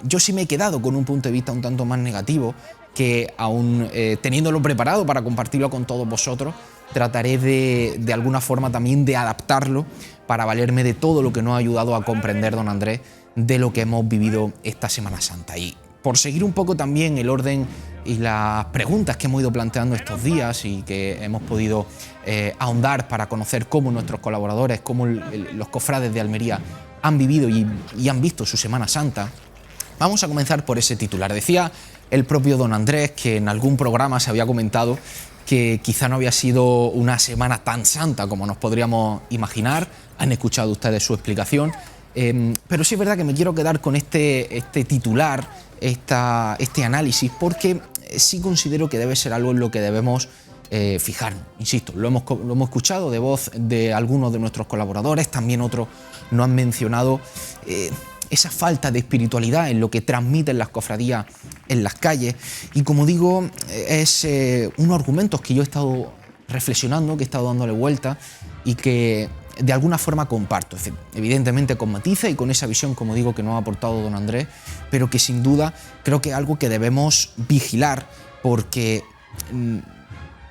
yo sí me he quedado con un punto de vista un tanto más negativo que aún teniéndolo preparado para compartirlo con todos vosotros, trataré de alguna forma también de adaptarlo para valerme de todo lo que nos ha ayudado a comprender don Andrés de lo que hemos vivido esta Semana Santa. Y por seguir un poco también el orden y las preguntas que hemos ido planteando estos días y que hemos podido ahondar para conocer cómo nuestros colaboradores, cómo los cofrades de Almería han vivido y han visto su Semana Santa, vamos a comenzar por ese titular. Decía el propio don Andrés que en algún programa se había comentado que quizá no había sido una semana tan santa como nos podríamos imaginar. Han escuchado ustedes su explicación. Pero sí es verdad que me quiero quedar con este titular, este análisis, porque sí considero que debe ser algo en lo que debemos fijarnos. Insisto, lo hemos escuchado de voz de algunos de nuestros colaboradores, también otros nos han mencionado esa falta de espiritualidad en lo que transmiten las cofradías en las calles. Y como digo, es unos argumentos que yo he estado reflexionando, que he estado dándole vuelta y que de alguna forma comparto, evidentemente con matices y con esa visión, como digo, que nos ha aportado don Andrés, pero que sin duda creo que es algo que debemos vigilar, porque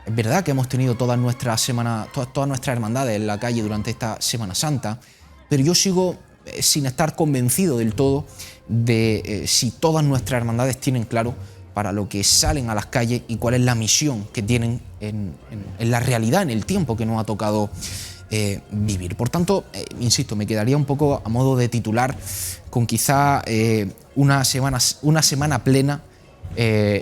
es verdad que hemos tenido todas nuestras hermandades en la calle durante esta Semana Santa, pero yo sigo sin estar convencido del todo de si todas nuestras hermandades tienen claro para lo que salen a las calles y cuál es la misión que tienen en la realidad, en el tiempo que nos ha tocado vivir. Por tanto, insisto, me quedaría un poco a modo de titular con quizá una semana plena,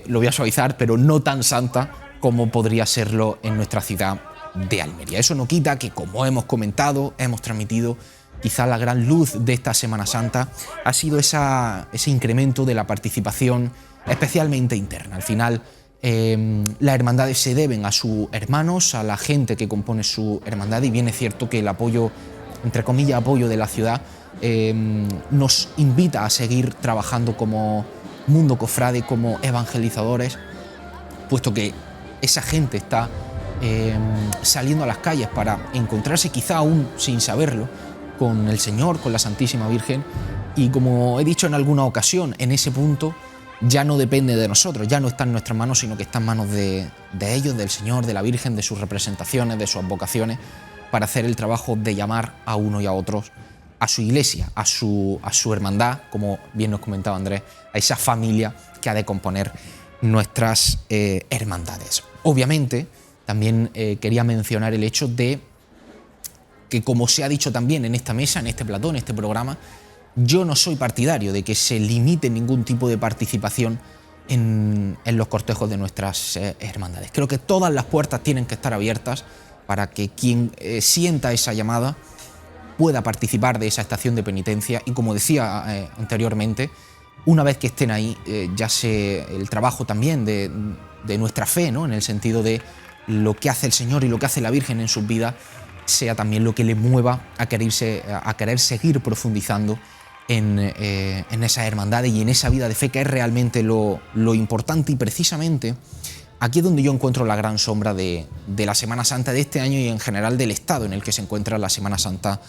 lo voy a suavizar, pero no tan santa como podría serlo en nuestra ciudad de Almería. Eso no quita que, como hemos comentado, hemos transmitido, quizá la gran luz de esta Semana Santa ha sido ese incremento de la participación, especialmente interna. Al final, las hermandades se deben a sus hermanos, a la gente que compone su hermandad, y bien es cierto que el apoyo entre comillas, apoyo de la ciudad, nos invita a seguir trabajando como mundo cofrade, como evangelizadores, puesto que esa gente está saliendo a las calles para encontrarse, quizá aún sin saberlo, con el Señor, con la Santísima Virgen, y como he dicho en alguna ocasión, en ese punto ya no depende de nosotros, ya no está en nuestras manos, sino que está en manos de ellos, del Señor, de la Virgen, de sus representaciones, de sus vocaciones, para hacer el trabajo de llamar a uno y a otros a su iglesia, a su hermandad, como bien nos comentaba Andrés, a esa familia que ha de componer nuestras hermandades. Obviamente, también quería mencionar el hecho de que, como se ha dicho también en esta mesa, en este plató, en este programa, yo no soy partidario de que se limite ningún tipo de participación en los cortejos de nuestras hermandades. Creo que todas las puertas tienen que estar abiertas para que quien sienta esa llamada pueda participar de esa estación de penitencia y, como decía anteriormente, una vez que estén ahí, ya sea el trabajo también de nuestra fe, ¿no?, en el sentido de lo que hace el Señor y lo que hace la Virgen en sus vidas, sea también lo que le mueva a querer seguir profundizando en esas hermandades y en esa vida de fe, que es realmente lo importante. Y precisamente aquí es donde yo encuentro la gran sombra de la Semana Santa de este año y en general del estado en el que se encuentra la Semana Santa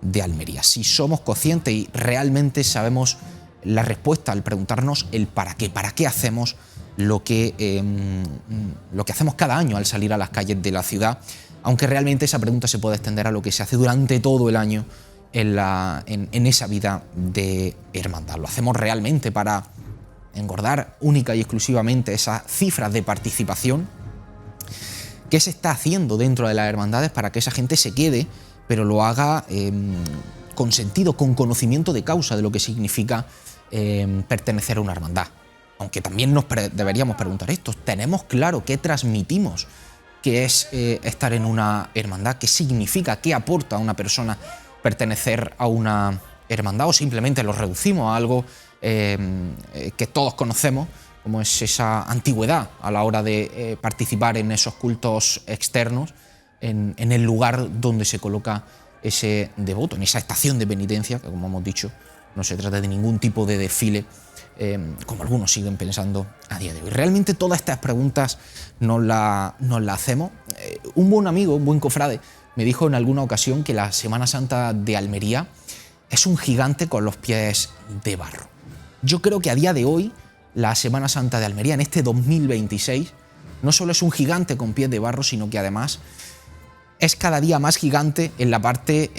de Almería. Si somos conscientes y realmente sabemos la respuesta al preguntarnos el para qué hacemos lo que hacemos cada año al salir a las calles de la ciudad, aunque realmente esa pregunta se puede extender a lo que se hace durante todo el año en esa vida de hermandad. ¿Lo hacemos realmente para engordar única y exclusivamente esas cifras de participación? ¿Qué se está haciendo dentro de las hermandades para que esa gente se quede, pero lo haga con sentido, con conocimiento de causa de lo que significa pertenecer a una hermandad? Aunque también deberíamos preguntar esto, ¿tenemos claro qué transmitimos, qué es estar en una hermandad, qué significa, qué aporta a una persona pertenecer a una hermandad, o simplemente lo reducimos a algo que todos conocemos, como es esa antigüedad a la hora de participar en esos cultos externos, en el lugar donde se coloca ese devoto, en esa estación de penitencia, que, como hemos dicho, no se trata de ningún tipo de desfile, como algunos siguen pensando a día de hoy. Realmente todas estas preguntas nos las hacemos. Un buen amigo, un buen cofrade, me dijo en alguna ocasión que la Semana Santa de Almería es un gigante con los pies de barro. Yo creo que a día de hoy la Semana Santa de Almería, en este 2026, no solo es un gigante con pies de barro, sino que además es cada día más gigante en la parte,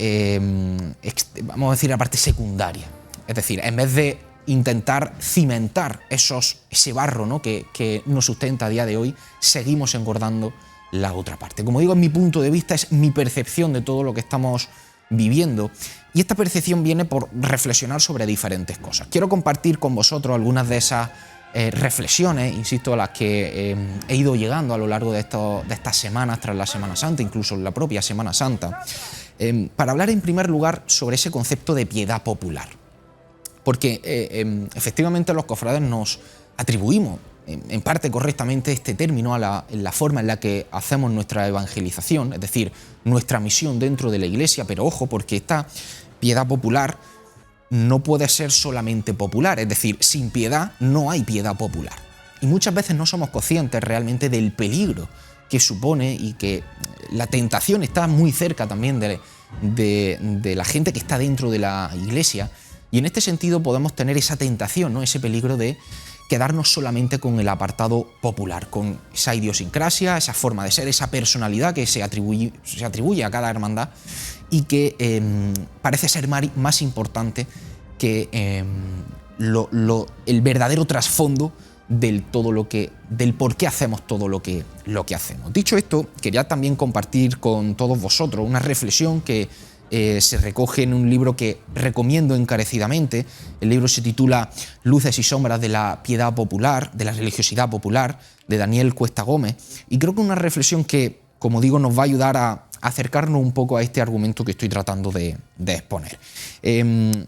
vamos a decir, la parte secundaria. Es decir, en vez de intentar cimentar ese barro, ¿no?, que nos sustenta a día de hoy, seguimos engordando la otra parte. Como digo, es mi punto de vista, es mi percepción de todo lo que estamos viviendo, y esta percepción viene por reflexionar sobre diferentes cosas. Quiero compartir con vosotros algunas de esas reflexiones, insisto, a las que he ido llegando a lo largo de estas semanas tras la Semana Santa, incluso la propia Semana Santa, para hablar en primer lugar sobre ese concepto de piedad popular. Porque efectivamente los cofrades nos atribuimos en parte correctamente este término en la forma en la que hacemos nuestra evangelización, es decir, nuestra misión dentro de la Iglesia, pero ojo, porque esta piedad popular no puede ser solamente popular, es decir, sin piedad no hay piedad popular. Y muchas veces no somos conscientes realmente del peligro que supone, y que la tentación está muy cerca también de la gente que está dentro de la Iglesia, y en este sentido podemos tener esa tentación, ¿no?, ese peligro de quedarnos solamente con el apartado popular, con esa idiosincrasia, esa forma de ser, esa personalidad que se atribuye a cada hermandad y que parece ser más importante que el verdadero trasfondo del por qué hacemos todo lo que hacemos. Dicho esto, quería también compartir con todos vosotros una reflexión que se recoge en un libro que recomiendo encarecidamente. El libro se titula Luces y sombras de la piedad popular, de la religiosidad popular, de Daniel Cuesta Gómez, y creo que una reflexión que, como digo, nos va a ayudar a acercarnos un poco a este argumento que estoy tratando de exponer.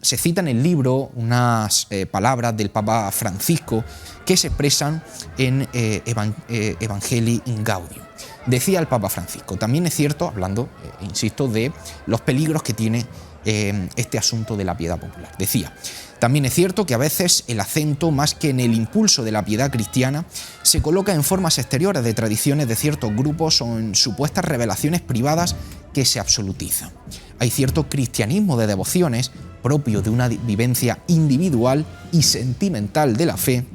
Se citan en el libro unas palabras del Papa Francisco que se expresan en Evangelii in Gaudium. Decía el Papa Francisco, también es cierto, hablando, insisto, de los peligros que tiene este asunto de la piedad popular. Decía, también es cierto que a veces el acento, más que en el impulso de la piedad cristiana, se coloca en formas exteriores de tradiciones de ciertos grupos o en supuestas revelaciones privadas que se absolutizan. Hay cierto cristianismo de devociones propio de una vivencia individual y sentimental de la fe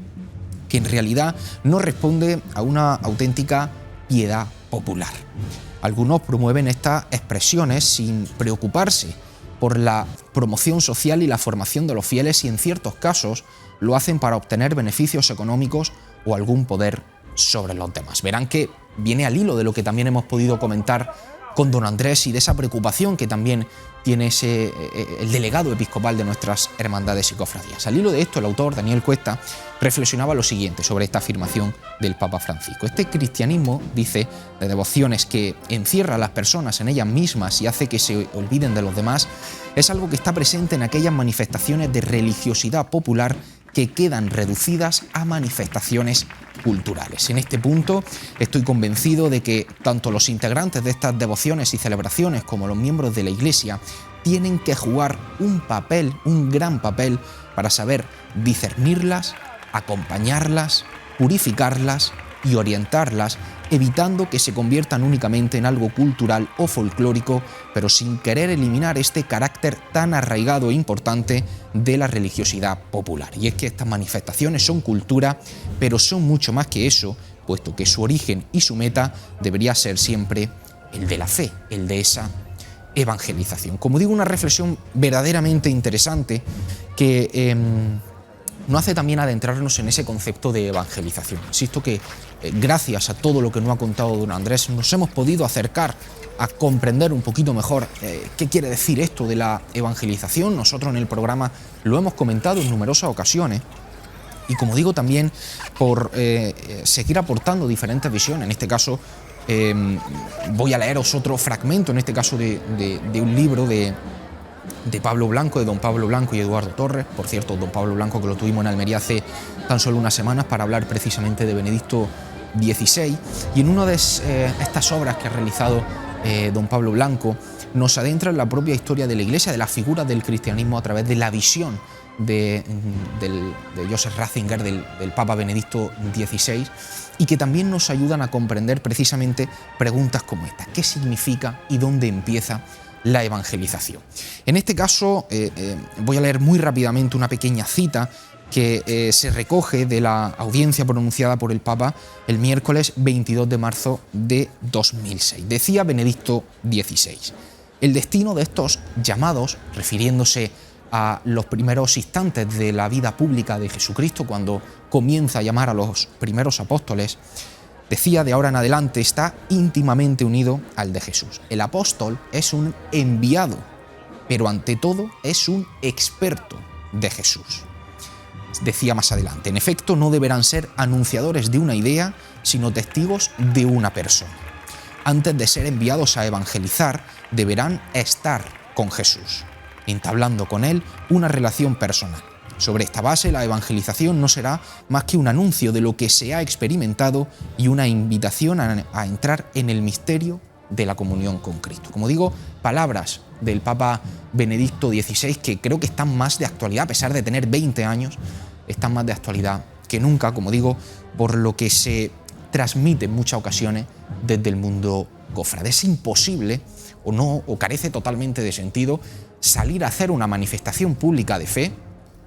que en realidad no responde a una auténtica piedad popular. Algunos promueven estas expresiones sin preocuparse por la promoción social y la formación de los fieles y en ciertos casos lo hacen para obtener beneficios económicos o algún poder sobre los demás. Verán que viene al hilo de lo que también hemos podido comentar con don Andrés y de esa preocupación que también tiene el delegado episcopal de nuestras hermandades y cofradías. Al hilo de esto, el autor, Daniel Cuesta, reflexionaba lo siguiente sobre esta afirmación del Papa Francisco. Este cristianismo, dice, de devociones que encierra a las personas en ellas mismas y hace que se olviden de los demás, es algo que está presente en aquellas manifestaciones de religiosidad popular que quedan reducidas a manifestaciones culturales. En este punto estoy convencido de que tanto los integrantes de estas devociones y celebraciones como los miembros de la Iglesia tienen que jugar un gran papel para saber discernirlas, acompañarlas, purificarlas y orientarlas, evitando que se conviertan únicamente en algo cultural o folclórico, pero sin querer eliminar este carácter tan arraigado e importante de la religiosidad popular. Y es que estas manifestaciones son cultura, pero son mucho más que eso, puesto que su origen y su meta debería ser siempre el de la fe, el de esa evangelización. Como digo, una reflexión verdaderamente interesante que nos hace también adentrarnos en ese concepto de evangelización. Insisto que gracias a todo lo que nos ha contado don Andrés nos hemos podido acercar a comprender un poquito mejor qué quiere decir esto de la evangelización. Nosotros en el programa lo hemos comentado en numerosas ocasiones y, como digo, también por seguir aportando diferentes visiones. En este caso voy a leeros otro fragmento, en este caso de un libro de Pablo Blanco, de don Pablo Blanco y Eduardo Torres. Por cierto, don Pablo Blanco, que lo tuvimos en Almería hace tan solo unas semanas para hablar precisamente de Benedicto XVI. Y en una de estas obras que ha realizado don Pablo Blanco, nos adentra en la propia historia de la Iglesia, de las figuras del cristianismo a través de la visión de Joseph Ratzinger, del Papa Benedicto XVI, y que también nos ayudan a comprender precisamente preguntas como esta: ¿qué significa y dónde empieza la evangelización? En este caso voy a leer muy rápidamente una pequeña cita que se recoge de la audiencia pronunciada por el Papa el miércoles 22 de marzo de 2006. Decía Benedicto XVI: el destino de estos llamados, refiriéndose a los primeros instantes de la vida pública de Jesucristo, cuando comienza a llamar a los primeros apóstoles, decía, de ahora en adelante está íntimamente unido al de Jesús. El apóstol es un enviado, pero ante todo es un experto de Jesús. Decía más adelante: en efecto, no deberán ser anunciadores de una idea, sino testigos de una persona. Antes de ser enviados a evangelizar, deberán estar con Jesús, entablando con él una relación personal. Sobre esta base, la evangelización no será más que un anuncio de lo que se ha experimentado y una invitación a entrar en el misterio de la comunión con Cristo. Como digo, palabras del Papa Benedicto XVI que creo que están más de actualidad, a pesar de tener 20 años, están más de actualidad que nunca, como digo, por lo que se transmite en muchas ocasiones desde el mundo cofrade. Es imposible o carece totalmente de sentido salir a hacer una manifestación pública de fe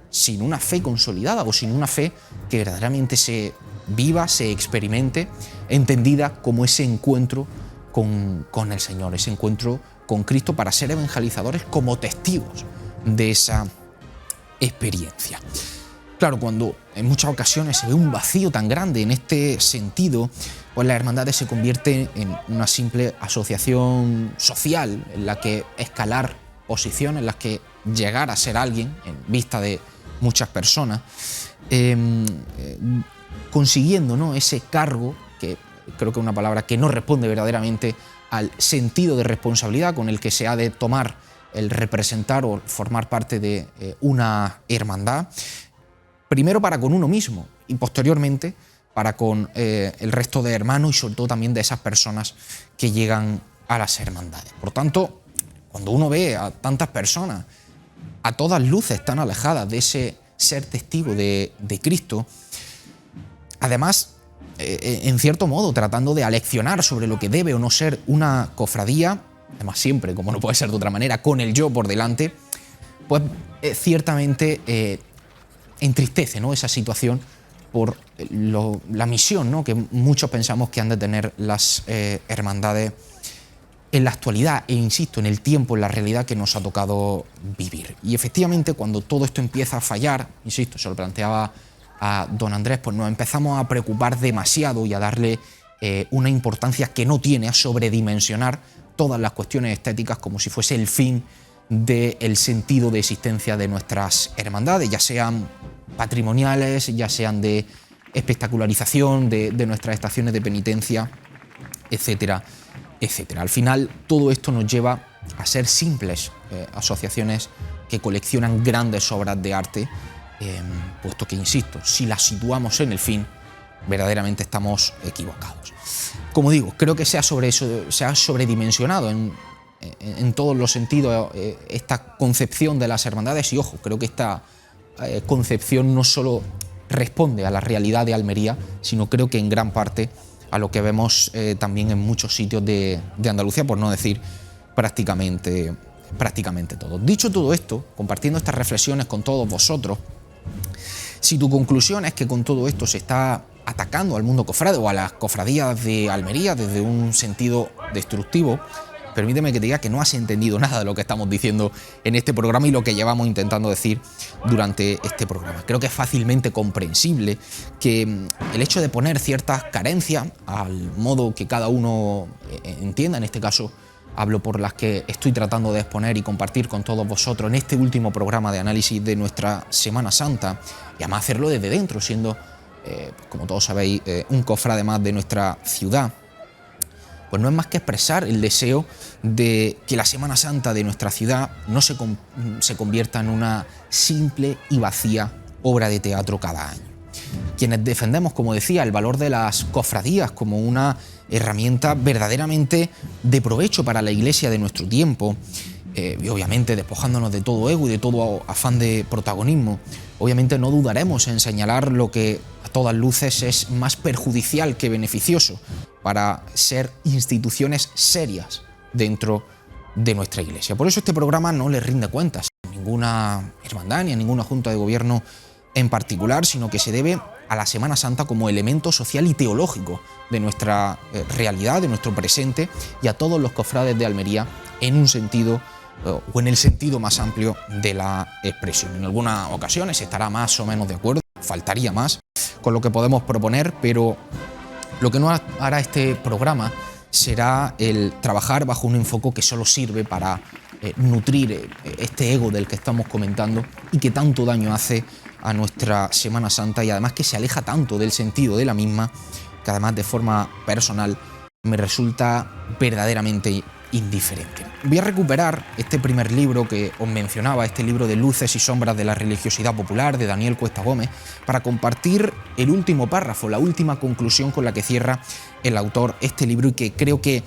sin una fe consolidada o sin una fe que verdaderamente se viva, se experimente, entendida como ese encuentro con el Señor, ese encuentro con Cristo, para ser evangelizadores como testigos de esa experiencia. Claro, cuando en muchas ocasiones se ve un vacío tan grande en este sentido, pues las hermandades se convierten en una simple asociación social en la que escalar posiciones, en las que llegar a ser alguien en vista de muchas personas, consiguiendo, ¿no?, ese cargo, que creo que es una palabra que no responde verdaderamente al sentido de responsabilidad con el que se ha de tomar el representar o formar parte de una hermandad, primero para con uno mismo y posteriormente para con el resto de hermanos y sobre todo también de esas personas que llegan a las hermandades. Por tanto, cuando uno ve a tantas personas a todas luces tan alejadas de ese ser testigo de Cristo, además, en cierto modo, tratando de aleccionar sobre lo que debe o no ser una cofradía, además siempre, como no puede ser de otra manera, con el yo por delante, pues ciertamente entristece, ¿no?, esa situación por la misión, ¿no?, que muchos pensamos que han de tener las hermandades en la actualidad e, insisto, en el tiempo, en la realidad que nos ha tocado vivir. Y efectivamente, cuando todo esto empieza a fallar, insisto, se lo planteaba a don Andrés, pues nos empezamos a preocupar demasiado y a darle una importancia que no tiene, a sobredimensionar todas las cuestiones estéticas como si fuese el fin del sentido de existencia de nuestras hermandades, ya sean patrimoniales, ya sean de espectacularización de nuestras estaciones de penitencia, etcétera, etcétera. Al final, todo esto nos lleva a ser simples asociaciones que coleccionan grandes obras de arte, puesto que, insisto, si las situamos en el fin, verdaderamente estamos equivocados. Como digo, creo que se ha sobredimensionado en todos los sentidos esta concepción de las hermandades y, ojo, creo que esta concepción no solo responde a la realidad de Almería, sino creo que en gran parte a lo que vemos también en muchos sitios de Andalucía, por no decir prácticamente todo. Dicho todo esto, compartiendo estas reflexiones con todos vosotros, si tu conclusión es que con todo esto se está atacando al mundo cofrade o a las cofradías de Almería desde un sentido destructivo, permíteme que te diga que no has entendido nada de lo que estamos diciendo en este programa y lo que llevamos intentando decir durante este programa. Creo que es fácilmente comprensible que el hecho de poner ciertas carencias al modo que cada uno entienda, en este caso hablo por las que estoy tratando de exponer y compartir con todos vosotros en este último programa de análisis de nuestra Semana Santa, y además hacerlo desde dentro, siendo, como todos sabéis, un cofrade más de nuestra ciudad, pues no es más que expresar el deseo de que la Semana Santa de nuestra ciudad no se convierta en una simple y vacía obra de teatro cada año. Quienes defendemos, como decía, el valor de las cofradías como una herramienta verdaderamente de provecho para la Iglesia de nuestro tiempo, y obviamente despojándonos de todo ego y de todo afán de protagonismo, obviamente no dudaremos en señalar lo que a todas luces es más perjudicial que beneficioso para ser instituciones serias dentro de nuestra Iglesia. Por eso este programa no le rinde cuentas a ninguna hermandad ni a ninguna junta de gobierno en particular, sino que se debe a la Semana Santa como elemento social y teológico de nuestra realidad, de nuestro presente, y a todos los cofrades de Almería en un sentido o en el sentido más amplio de la expresión. En algunas ocasiones estará más o menos de acuerdo, faltaría más con lo que podemos proponer, pero lo que no hará este programa será el trabajar bajo un enfoque que solo sirve para nutrir este ego del que estamos comentando y que tanto daño hace a nuestra Semana Santa, y además que se aleja tanto del sentido de la misma, que además de forma personal me resulta verdaderamente indiferente. Voy a recuperar este primer libro que os mencionaba, este libro de Luces y Sombras de la Religiosidad Popular, de Daniel Cuesta Gómez, para compartir el último párrafo, la última conclusión con la que cierra el autor este libro, y que creo que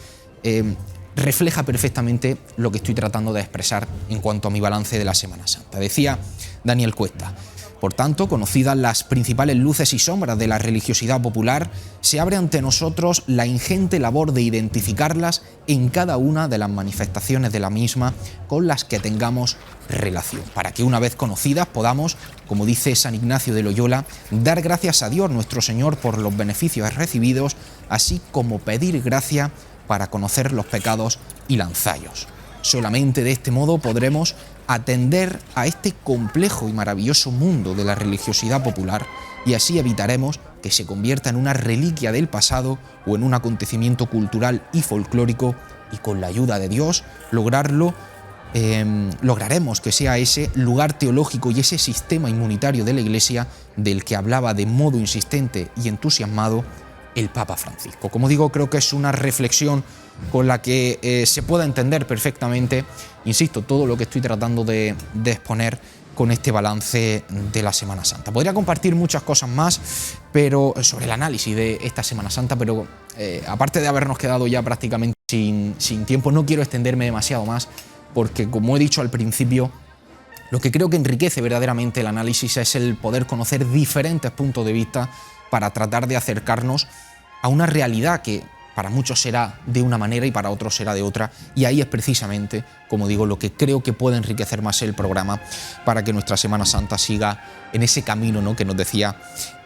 refleja perfectamente lo que estoy tratando de expresar en cuanto a mi balance de la Semana Santa. Decía Daniel Cuesta: por tanto, conocidas las principales luces y sombras de la religiosidad popular, se abre ante nosotros la ingente labor de identificarlas en cada una de las manifestaciones de la misma con las que tengamos relación, para que una vez conocidas podamos, como dice San Ignacio de Loyola, dar gracias a Dios nuestro Señor por los beneficios recibidos, así como pedir gracia para conocer los pecados y lanzallos. Solamente de este modo podremos atender a este complejo y maravilloso mundo de la religiosidad popular, y así evitaremos que se convierta en una reliquia del pasado o en un acontecimiento cultural y folclórico, y con la ayuda de Dios lograremos que sea ese lugar teológico y ese sistema inmunitario de la Iglesia del que hablaba de modo insistente y entusiasmado el Papa Francisco. Como digo, creo que es una reflexión con la que se pueda entender perfectamente, insisto, todo lo que estoy tratando de exponer con este balance de la Semana Santa. Podría compartir muchas cosas más pero sobre el análisis de esta Semana Santa, pero aparte de habernos quedado ya prácticamente sin tiempo, no quiero extenderme demasiado más, porque como he dicho al principio, lo que creo que enriquece verdaderamente el análisis es el poder conocer diferentes puntos de vista para tratar de acercarnos a una realidad que para muchos será de una manera y para otros será de otra, y ahí es precisamente, como digo, lo que creo que puede enriquecer más el programa para que nuestra Semana Santa siga en ese camino, ¿no?, que nos decía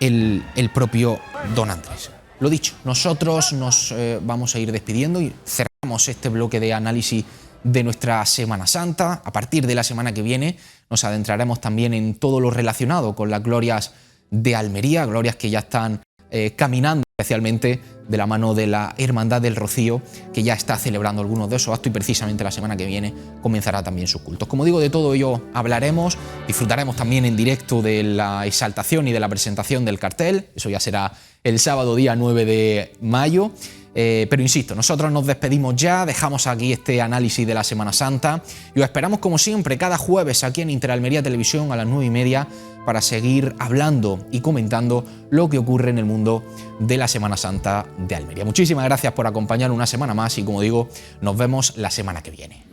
el propio don Andrés. Lo dicho, nosotros nos vamos a ir despidiendo y cerramos este bloque de análisis de nuestra Semana Santa. A partir de la semana que viene nos adentraremos también en todo lo relacionado con las glorias de Almería, glorias que ya están caminando, especialmente de la mano de la Hermandad del Rocío, que ya está celebrando algunos de esos actos y precisamente la semana que viene comenzará también sus cultos. Como digo, de todo ello hablaremos, disfrutaremos también en directo de la exaltación y de la presentación del cartel, eso ya será el sábado día 9 de mayo. Pero insisto, nosotros nos despedimos ya, dejamos aquí este análisis de la Semana Santa y os esperamos como siempre cada jueves aquí en Interalmería Televisión a las 9:30 para seguir hablando y comentando lo que ocurre en el mundo de la Semana Santa de Almería. Muchísimas gracias por acompañarnos una semana más y como digo, nos vemos la semana que viene.